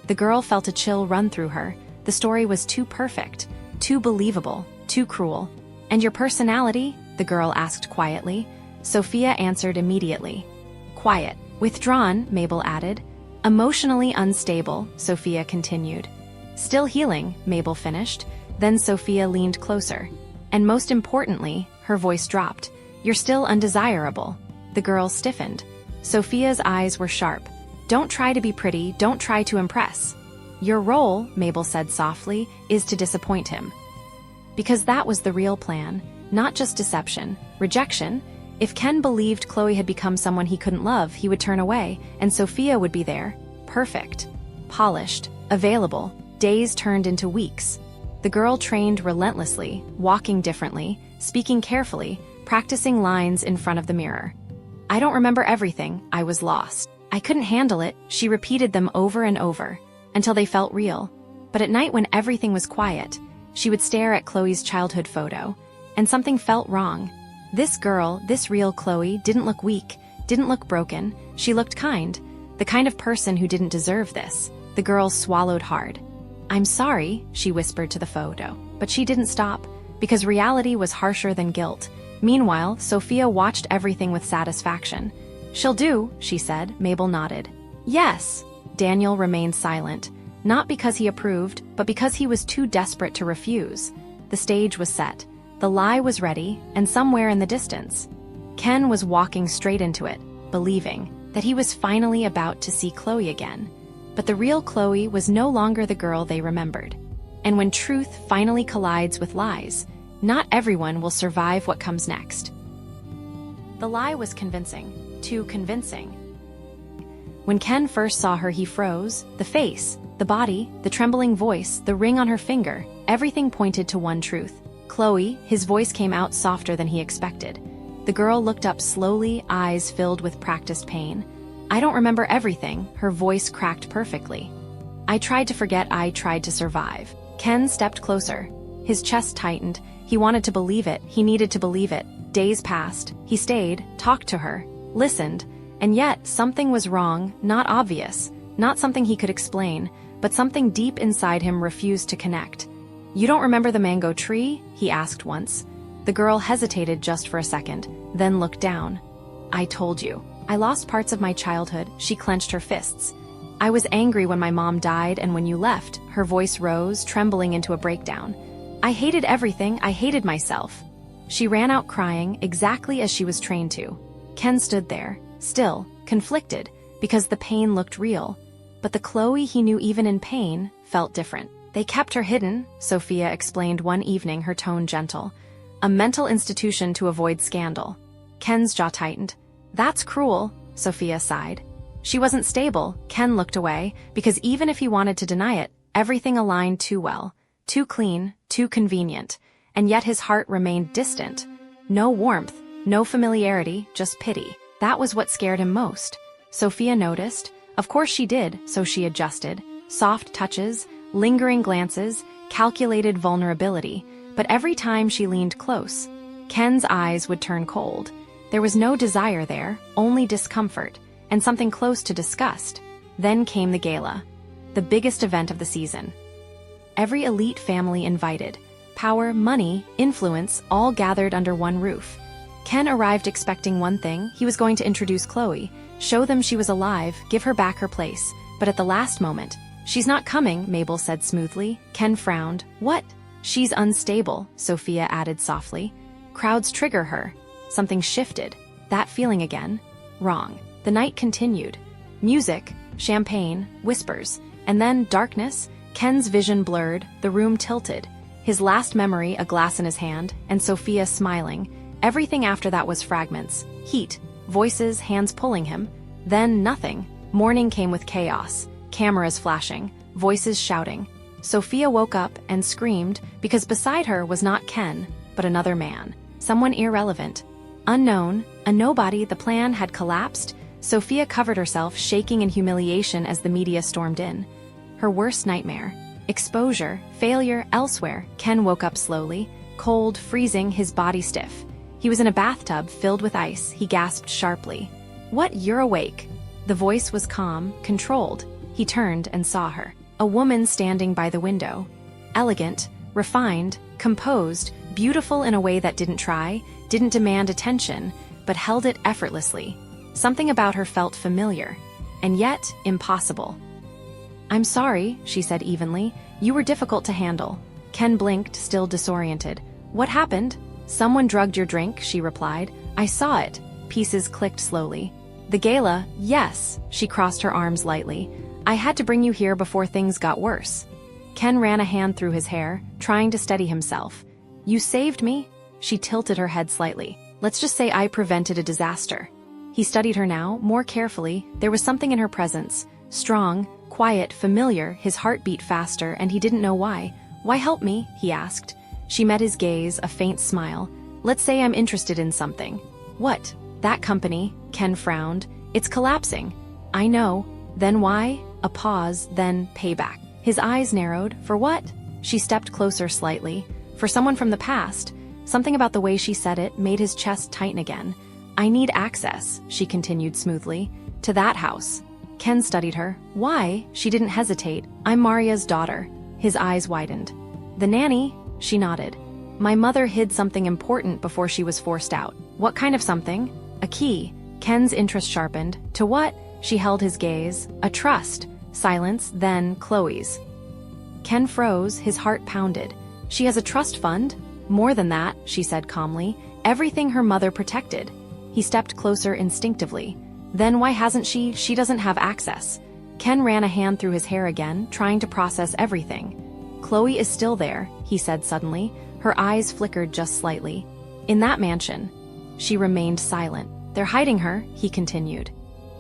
The girl felt a chill run through her. The story was too perfect, too believable, too cruel. And your personality? The girl asked quietly. Sophia answered immediately. Quiet. Withdrawn, Mabel added. Emotionally unstable, Sophia continued. Still healing, Mabel finished. Then Sophia leaned closer. And most importantly, her voice dropped. You're still undesirable. The girl stiffened. Sophia's eyes were sharp. Don't try to be pretty, don't try to impress. Your role, Mabel said softly, is to disappoint him. Because that was the real plan, not just deception, rejection. If Ken believed Chloe had become someone he couldn't love, he would turn away, and Sophia would be there, perfect, polished, available. Days turned into weeks. The girl trained relentlessly, walking differently, speaking carefully, practicing lines in front of the mirror. I don't remember everything, I was lost. I couldn't handle it, she repeated them over and over, until they felt real. But at night when everything was quiet, she would stare at Chloe's childhood photo, and something felt wrong. This girl, this real Chloe, didn't look weak, didn't look broken, she looked kind, the kind of person who didn't deserve this. The girl swallowed hard. I'm sorry, she whispered to the photo, but she didn't stop, because reality was harsher than guilt. Meanwhile, Sophia watched everything with satisfaction. She'll do, she said. Mabel nodded. Yes. Daniel remained silent, not because he approved, but because he was too desperate to refuse. The stage was set. The lie was ready, and somewhere in the distance, Ken was walking straight into it, believing that he was finally about to see Chloe again. But the real Chloe was no longer the girl they remembered. And when truth finally collides with lies, not everyone will survive what comes next. The lie was convincing. Too convincing. When Ken first saw her, he froze. The face, the body, the trembling voice, the ring on her finger, everything pointed to one truth. Chloe, his voice came out softer than he expected. The girl looked up slowly, eyes filled with practiced pain. I don't remember everything, her voice cracked perfectly. I tried to forget, I tried to survive. Ken stepped closer. His chest tightened. He wanted to believe it, he needed to believe it. Days passed. He stayed, talked to her, listened, and yet something was wrong, not obvious, not something he could explain, but something deep inside him refused to connect. You don't remember the mango tree? He asked once. The girl hesitated just for a second, then looked down. I told you. I lost parts of my childhood. She clenched her fists. I was angry when my mom died and when you left. Her voice rose, trembling into a breakdown. I hated everything. I hated myself. She ran out crying, exactly as she was trained to. Ken stood there, still, conflicted, because the pain looked real. But the Chloe he knew even in pain felt different. They kept her hidden, Sophia explained one evening, her tone gentle. A mental institution to avoid scandal. Ken's jaw tightened. That's cruel, Sophia sighed. She wasn't stable. Ken looked away, because even if he wanted to deny it, everything aligned too well, too clean, too convenient, and yet his heart remained distant. No warmth, no familiarity, just pity. That was what scared him most. Sophia noticed. Of course she did, so she adjusted. Soft touches, lingering glances, calculated vulnerability, but every time she leaned close, Ken's eyes would turn cold. There was no desire there, only discomfort, and something close to disgust. Then came the gala, the biggest event of the season. Every elite family invited. Power, money, influence, all gathered under one roof. Ken arrived expecting one thing. He was going to introduce Chloe, show them she was alive, give her back her place. But at the last moment, she's not coming, Mabel said smoothly. Ken frowned. What? She's unstable, Sophia added softly. Crowds trigger her. Something shifted. That feeling again. Wrong. The night continued. Music, champagne, whispers, and then darkness. Ken's vision blurred, the room tilted. His last memory, a glass in his hand, and Sophia smiling. Everything after that was fragments. Heat, voices, hands pulling him. Then nothing. Morning came with chaos. Cameras flashing, voices shouting. Sophia woke up and screamed because beside her was not Ken, but another man. Someone irrelevant. Unknown, a nobody. The plan had collapsed. Sophia covered herself, shaking in humiliation as the media stormed in. Her worst nightmare. Exposure, failure, elsewhere. Ken woke up slowly, cold, freezing, his body stiff. He was in a bathtub filled with ice. He gasped sharply. What? You're awake. The voice was calm, controlled. He turned and saw her. A woman standing by the window. Elegant, refined, composed, beautiful in a way that didn't try, didn't demand attention, but held it effortlessly. Something about her felt familiar, and yet impossible. I'm sorry, she said evenly. You were difficult to handle. Ken blinked, still disoriented. What happened? Someone drugged your drink, she replied. I saw it. Pieces clicked slowly. The gala, yes, she crossed her arms lightly. I had to bring you here before things got worse. Ken ran a hand through his hair, trying to steady himself. You saved me? She tilted her head slightly. Let's just say I prevented a disaster. He studied her now, more carefully. There was something in her presence. Strong, quiet, familiar. His heart beat faster, and he didn't know why. Why help me? He asked. She met his gaze, a faint smile. Let's say I'm interested in something. What? That company, Ken frowned. It's collapsing. I know. Then why? A pause, then payback. His eyes narrowed. For what? She stepped closer slightly. For someone from the past. Something about the way she said it made his chest tighten again. I need access, she continued smoothly, to that house. Ken studied her. Why? She didn't hesitate. I'm Maria's daughter. His eyes widened. The nanny? She nodded. My mother hid something important before she was forced out. What kind of something? A key. Ken's interest sharpened. To what? She held his gaze. A trust. Silence, then Chloe's. Ken froze, his heart pounded. She has a trust fund? More than that, she said calmly. Everything her mother protected. He stepped closer instinctively. Then why hasn't she? She doesn't have access. Ken ran a hand through his hair again, trying to process everything. Chloe is still there, he said suddenly. Her eyes flickered just slightly. In that mansion. She remained silent. They're hiding her, he continued.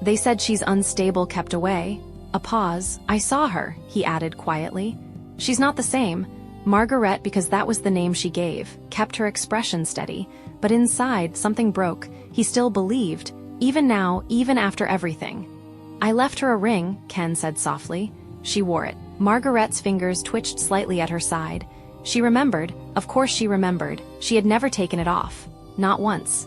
They said she's unstable, kept away. A pause. I saw her, he added quietly. She's not the same. Margaret, because that was the name she gave, kept her expression steady, but inside something broke. He still believed, even now, even after everything. I left her a ring, Ken said softly. She wore it. Margaret's fingers twitched slightly at her side. She remembered, of course she remembered. She had never taken it off. Not once.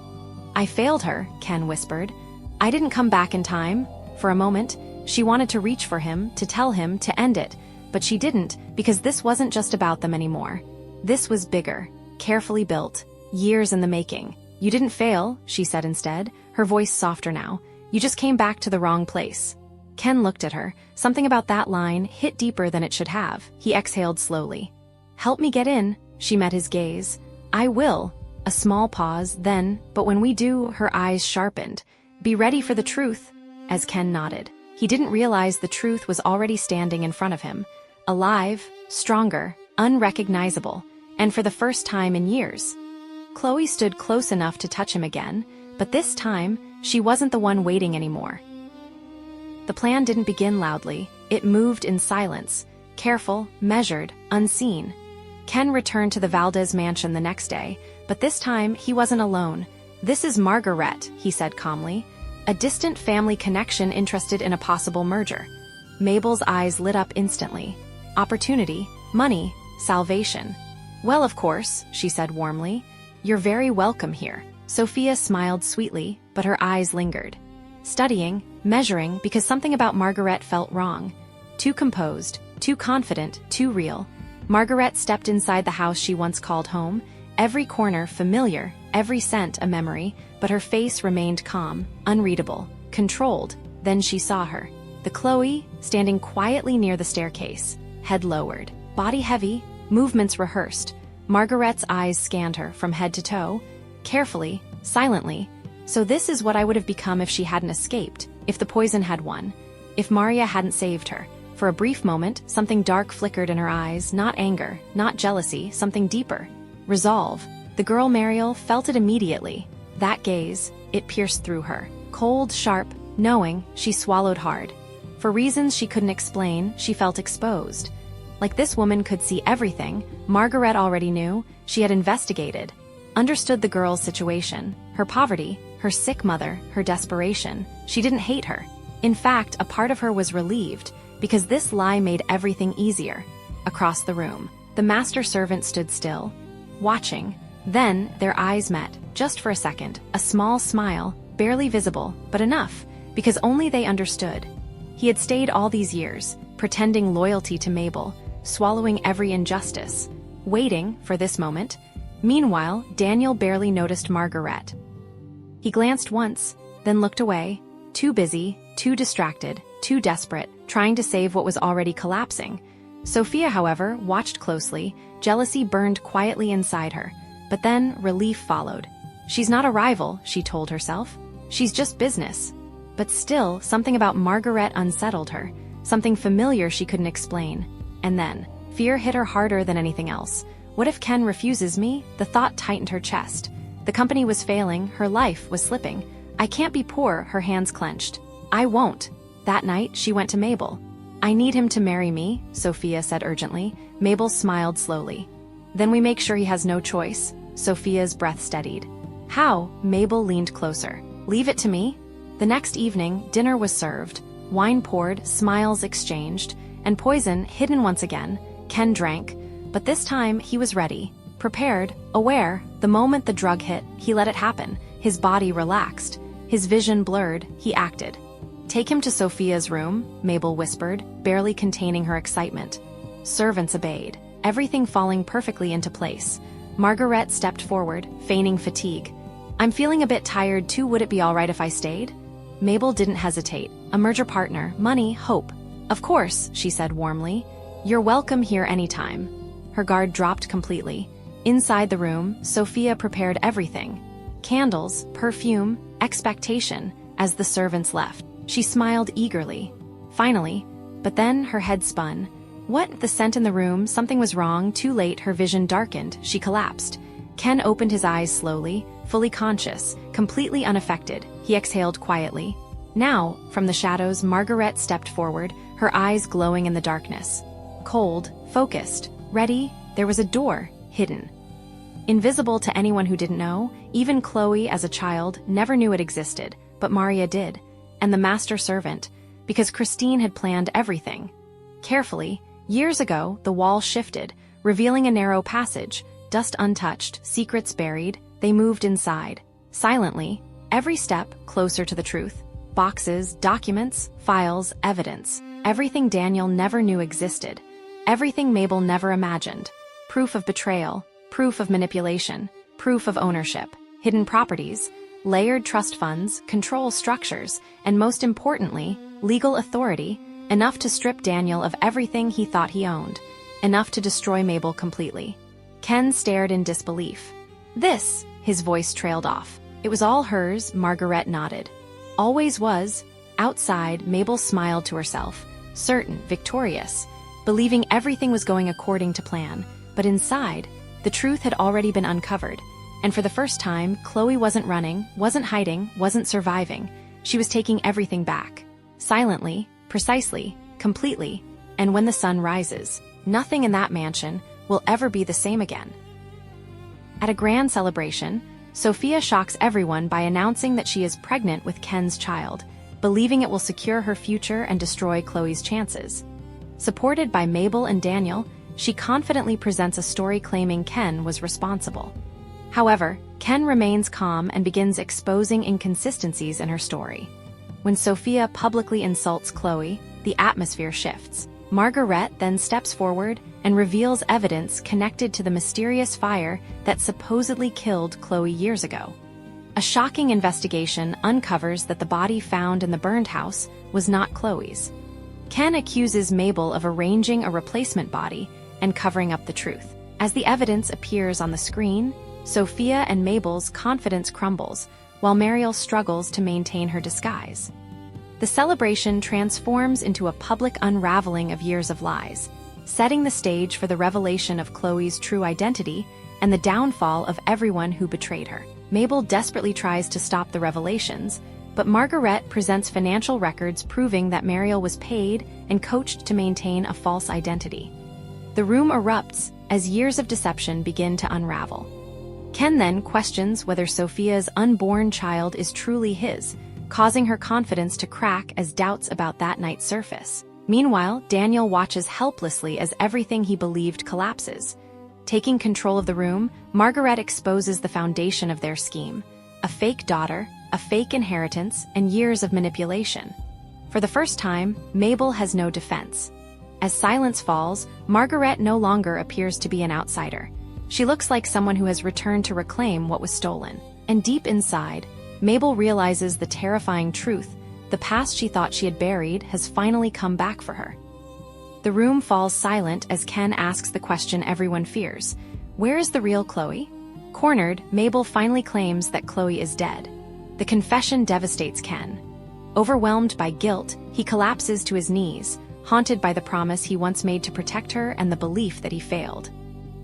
I failed her, Ken whispered. I didn't come back in time. For a moment, she wanted to reach for him, to tell him, to end it. But she didn't, because this wasn't just about them anymore. This was bigger, carefully built, years in the making. You didn't fail, she said instead, her voice softer now. You just came back to the wrong place. Ken looked at her. Something about that line hit deeper than it should have. He exhaled slowly. Help me get in, she met his gaze. I will. A small pause, then, but when we do, her eyes sharpened. Be ready for the truth, as Ken nodded. He didn't realize the truth was already standing in front of him. Alive, stronger, unrecognizable, and for the first time in years. Chloe stood close enough to touch him again, but this time, she wasn't the one waiting anymore. The plan didn't begin loudly. It moved in silence, careful, measured, unseen. Ken returned to the Valdez mansion the next day, but this time he wasn't alone. This is Margaret, he said calmly, a distant family connection interested in a possible merger. Mabel's eyes lit up instantly. Opportunity, money, salvation. Well, of course, she said warmly. You're very welcome here. Sophia smiled sweetly, but her eyes lingered. Studying, measuring, because something about Margaret felt wrong. Too composed, too confident, too real. Margaret stepped inside the house she once called home, every corner familiar, every scent a memory, but her face remained calm, unreadable, controlled. Then she saw her. The Chloe, standing quietly near the staircase, head lowered, body heavy, movements rehearsed. Margaret's eyes scanned her from head to toe, carefully, silently. So this is what I would have become if she hadn't escaped, if the poison had won, if Maria hadn't saved her. For a brief moment, something dark flickered in her eyes, not anger, not jealousy, something deeper. Resolve. The girl Mariel felt it immediately. That gaze, it pierced through her. Cold, sharp, knowing, she swallowed hard. For reasons she couldn't explain, she felt exposed. Like this woman could see everything. Margaret already knew. She had investigated. Understood the girl's situation, her poverty, her sick mother, her desperation. She didn't hate her. In fact, a part of her was relieved, because this lie made everything easier. Across the room, the master servant stood still, watching. Then, their eyes met, just for a second, a small smile, barely visible, but enough, because only they understood. He had stayed all these years, pretending loyalty to Mabel, swallowing every injustice, waiting for this moment. Meanwhile, Daniel barely noticed Margaret. He glanced once, then looked away, too busy, too distracted, too desperate, trying to save what was already collapsing. Sophia, however, watched closely. Jealousy burned quietly inside her. But then relief followed. She's not a rival, she told herself. She's just business. But still, something about Margaret unsettled her, something familiar she couldn't explain. And then, fear hit her harder than anything else. What if Ken refuses me? The thought tightened her chest. The company was failing, her life was slipping. I can't be poor, her hands clenched. I won't. That night, she went to Mabel. I need him to marry me, Sophia said urgently. Mabel smiled slowly. Then we make sure he has no choice. Sophia's breath steadied. How? Mabel leaned closer. Leave it to me. The next evening, dinner was served. Wine poured, smiles exchanged, and poison hidden once again. Ken drank, but this time he was ready, prepared, aware. The moment the drug hit, he let it happen. His body relaxed. His vision blurred. He acted. Take him to Sophia's room, Mabel whispered, barely containing her excitement. Servants obeyed, everything falling perfectly into place. Margaret stepped forward, feigning fatigue. I'm feeling a bit tired too. Would it be all right if I stayed? Mabel didn't hesitate. A merger partner, money, hope. Of course, she said warmly. You're welcome here anytime. Her guard dropped completely. Inside the room, Sophia prepared everything. Candles, perfume, expectation. As the servants left, she smiled eagerly. Finally, but then her head spun. What? The scent in the room, something was wrong. Too late, her vision darkened. She collapsed. Ken opened his eyes slowly, fully conscious, completely unaffected. He exhaled quietly. Now, from the shadows, Margaret stepped forward, her eyes glowing in the darkness. Cold, focused, ready, there was a door, hidden. Invisible to anyone who didn't know, even Chloe as a child never knew it existed, but Maria did, and the master servant, because Christine had planned everything. Carefully, years ago, the wall shifted, revealing a narrow passage, dust untouched, secrets buried. They moved inside, silently, every step closer to the truth. Boxes, documents, files, evidence, everything Daniel never knew existed, everything Mabel never imagined. Proof of betrayal, proof of manipulation, proof of ownership, hidden properties, layered trust funds, control structures, and most importantly, legal authority, enough to strip Daniel of everything he thought he owned, enough to destroy Mabel completely. Ken stared in disbelief. This, his voice trailed off. It was all hers, Margaret nodded. Always was. Outside, Mabel smiled to herself, certain, victorious, believing everything was going according to plan. But inside, the truth had already been uncovered. And for the first time, Chloe wasn't running, wasn't hiding, wasn't surviving. She was taking everything back. Silently, precisely, completely. And when the sun rises, nothing in that mansion will ever be the same again. At a grand celebration, Sophia shocks everyone by announcing that she is pregnant with Ken's child, believing it will secure her future and destroy Chloe's chances. Supported by Mabel and Daniel, she confidently presents a story claiming Ken was responsible. However, Ken remains calm and begins exposing inconsistencies in her story. When Sophia publicly insults Chloe, the atmosphere shifts. Margaret then steps forward and reveals evidence connected to the mysterious fire that supposedly killed Chloe years ago. A shocking investigation uncovers that the body found in the burned house was not Chloe's. Ken accuses Mabel of arranging a replacement body and covering up the truth. As the evidence appears on the screen, Sophia and Mabel's confidence crumbles, while Mariel struggles to maintain her disguise. The celebration transforms into a public unraveling of years of lies, setting the stage for the revelation of Chloe's true identity and the downfall of everyone who betrayed her. Mabel desperately tries to stop the revelations, but Margaret presents financial records proving that Mariel was paid and coached to maintain a false identity. The room erupts as years of deception begin to unravel. Ken then questions whether Sophia's unborn child is truly his, causing her confidence to crack as doubts about that night surface. Meanwhile, Daniel watches helplessly as everything he believed collapses. Taking control of the room, Margaret exposes the foundation of their scheme: a fake daughter, a fake inheritance, and years of manipulation. For the first time, Mabel has no defense. As silence falls, Margaret no longer appears to be an outsider. She looks like someone who has returned to reclaim what was stolen. And deep inside, Mabel realizes the terrifying truth: the past she thought she had buried has finally come back for her. The room falls silent as Ken asks the question everyone fears: where is the real Chloe? Cornered, Mabel finally claims that Chloe is dead. The confession devastates Ken. Overwhelmed by guilt, he collapses to his knees, haunted by the promise he once made to protect her and the belief that he failed.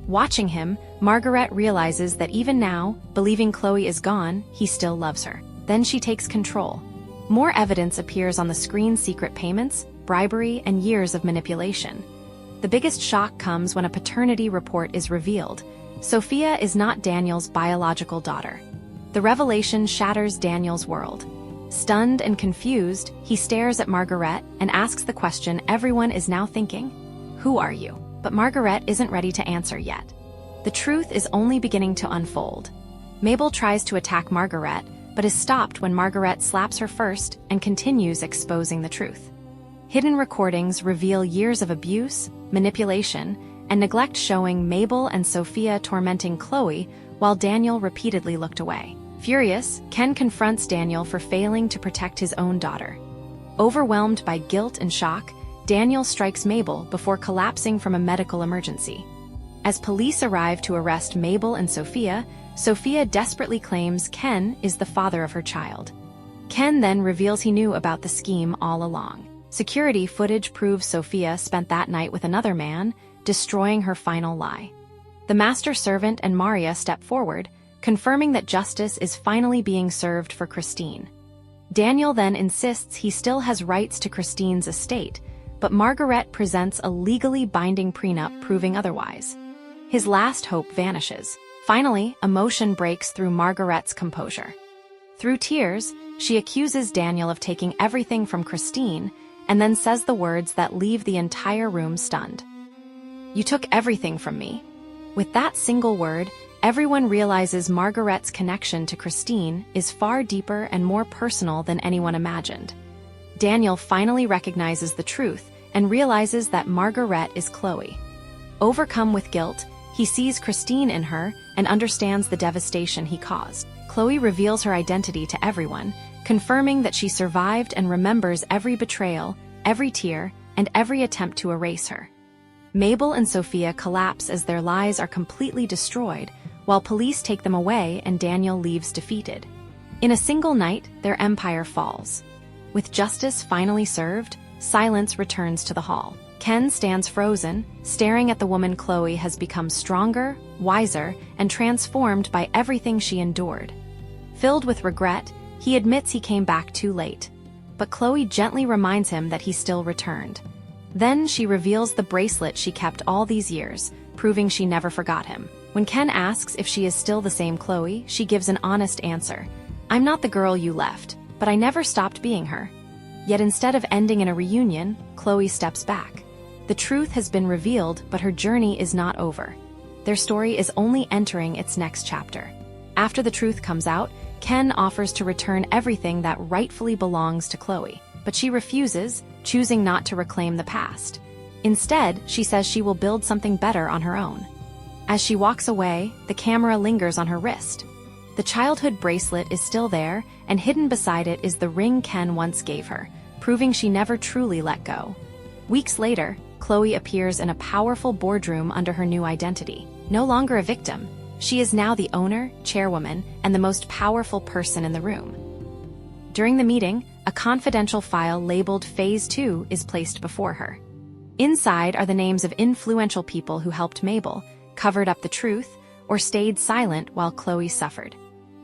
Watching him, Margaret realizes that even now, believing Chloe is gone, he still loves her. Then she takes control. More evidence appears on the screen: secret payments, bribery, and years of manipulation. The biggest shock comes when a paternity report is revealed. Sophia is not Daniel's biological daughter. The revelation shatters Daniel's world. Stunned and confused, he stares at Margaret and asks the question everyone is now thinking: who are you? But Margaret isn't ready to answer yet. The truth is only beginning to unfold. Mabel tries to attack Margaret, but is stopped when Margaret slaps her first and continues exposing the truth. Hidden recordings reveal years of abuse, manipulation, and neglect, showing Mabel and Sophia tormenting Chloe while Daniel repeatedly looked away. Furious, Ken confronts Daniel for failing to protect his own daughter. Overwhelmed by guilt and shock, Daniel strikes Mabel before collapsing from a medical emergency. As police arrive to arrest Mabel and Sophia, Sophia desperately claims Ken is the father of her child. Ken then reveals he knew about the scheme all along. Security footage proves Sophia spent that night with another man, destroying her final lie. The master servant and Maria step forward, confirming that justice is finally being served for Christine. Daniel then insists he still has rights to Christine's estate, but Margaret presents a legally binding prenup proving otherwise. His last hope vanishes. Finally, emotion breaks through Margaret's composure. Through tears, she accuses Daniel of taking everything from Christine and then says the words that leave the entire room stunned. "You took everything from me." With that single word, everyone realizes Margaret's connection to Christine is far deeper and more personal than anyone imagined. Daniel finally recognizes the truth and realizes that Margaret is Chloe. Overcome with guilt, he sees Christine in her and understands the devastation he caused. Chloe reveals her identity to everyone, confirming that she survived and remembers every betrayal, every tear, and every attempt to erase her. Mabel and Sophia collapse as their lives are completely destroyed, while police take them away and Daniel leaves defeated. In a single night, their empire falls. With justice finally served, silence returns to the hall. Ken stands frozen, staring at the woman Chloe has become stronger, wiser, and transformed by everything she endured. Filled with regret, he admits he came back too late. But Chloe gently reminds him that he still returned. Then she reveals the bracelet she kept all these years, proving she never forgot him. When Ken asks if she is still the same Chloe, she gives an honest answer. "I'm not the girl you left, but I never stopped being her." Yet instead of ending in a reunion, Chloe steps back. The truth has been revealed, but her journey is not over. Their story is only entering its next chapter. After the truth comes out, Ken offers to return everything that rightfully belongs to Chloe, but she refuses, choosing not to reclaim the past. Instead, she says she will build something better on her own. As she walks away, the camera lingers on her wrist. The childhood bracelet is still there, and hidden beside it is the ring Ken once gave her, proving she never truly let go. Weeks later, Chloe appears in a powerful boardroom under her new identity. No longer a victim, she is now the owner, chairwoman, and the most powerful person in the room. During the meeting, a confidential file labeled Phase 2 is placed before her. Inside are the names of influential people who helped Mabel, covered up the truth, or stayed silent while Chloe suffered.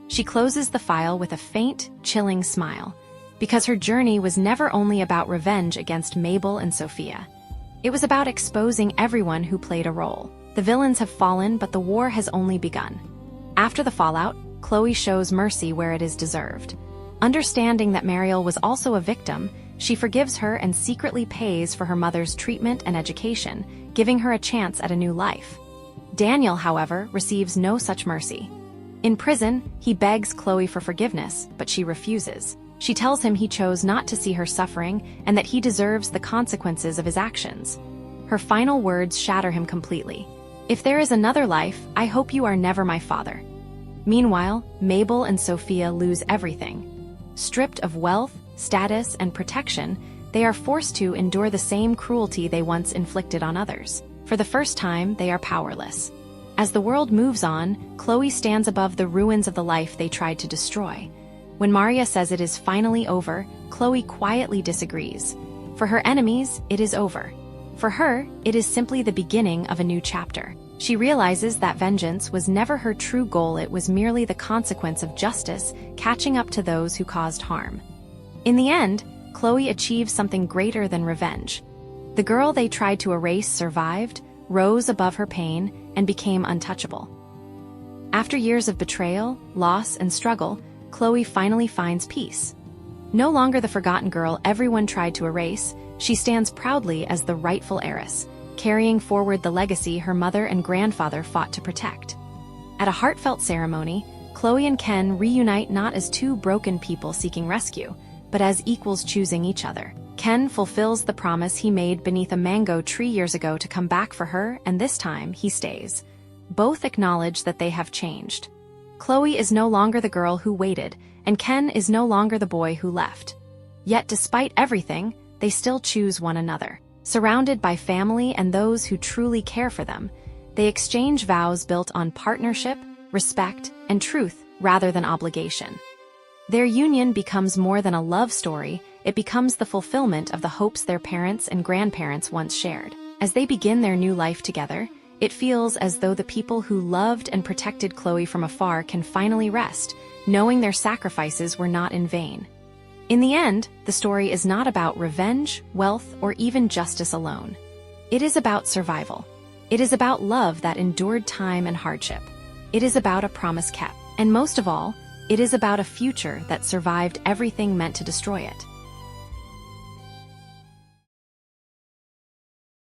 She closes the file with a faint, chilling smile, because her journey was never only about revenge against Mabel and Sophia. It was about exposing everyone who played a role. The villains have fallen, but the war has only begun. After the fallout, Chloe shows mercy where it is deserved. Understanding that Mariel was also a victim, she forgives her and secretly pays for her mother's treatment and education, giving her a chance at a new life. Daniel, however, receives no such mercy. In prison, he begs Chloe for forgiveness, but she refuses. She tells him he chose not to see her suffering and that he deserves the consequences of his actions. Her final words shatter him completely. "If there is another life, I hope you are never my father." Meanwhile, Mabel and Sophia lose everything. Stripped of wealth, status, and protection, they are forced to endure the same cruelty they once inflicted on others. For the first time, they are powerless. As the world moves on, Chloe stands above the ruins of the life they tried to destroy. When Maria says it is finally over, Chloe quietly disagrees. For her enemies, it is over. For her, it is simply the beginning of a new chapter. She realizes that vengeance was never her true goal, it was merely the consequence of justice catching up to those who caused harm. In the end, Chloe achieves something greater than revenge. The girl they tried to erase survived, rose above her pain, and became untouchable. After years of betrayal, loss, and struggle, Chloe finally finds peace. No longer the forgotten girl everyone tried to erase, she stands proudly as the rightful heiress, carrying forward the legacy her mother and grandfather fought to protect. At a heartfelt ceremony, Chloe and Ken reunite not as two broken people seeking rescue, but as equals choosing each other. Ken fulfills the promise he made beneath a mango tree years ago to come back for her, and this time he stays. Both acknowledge that they have changed. Chloe is no longer the girl who waited, and Ken is no longer the boy who left. Yet despite everything, they still choose one another. Surrounded by family and those who truly care for them, they exchange vows built on partnership, respect, and truth rather than obligation. Their union becomes more than a love story, it becomes the fulfillment of the hopes their parents and grandparents once shared. As they begin their new life together, It feels as though the people who loved and protected Chloe from afar can finally rest, knowing their sacrifices were not in vain. In the end, the story is not about revenge, wealth, or even justice alone. It is about survival. It is about love that endured time and hardship. It is about a promise kept. And most of all, it is about a future that survived everything meant to destroy it.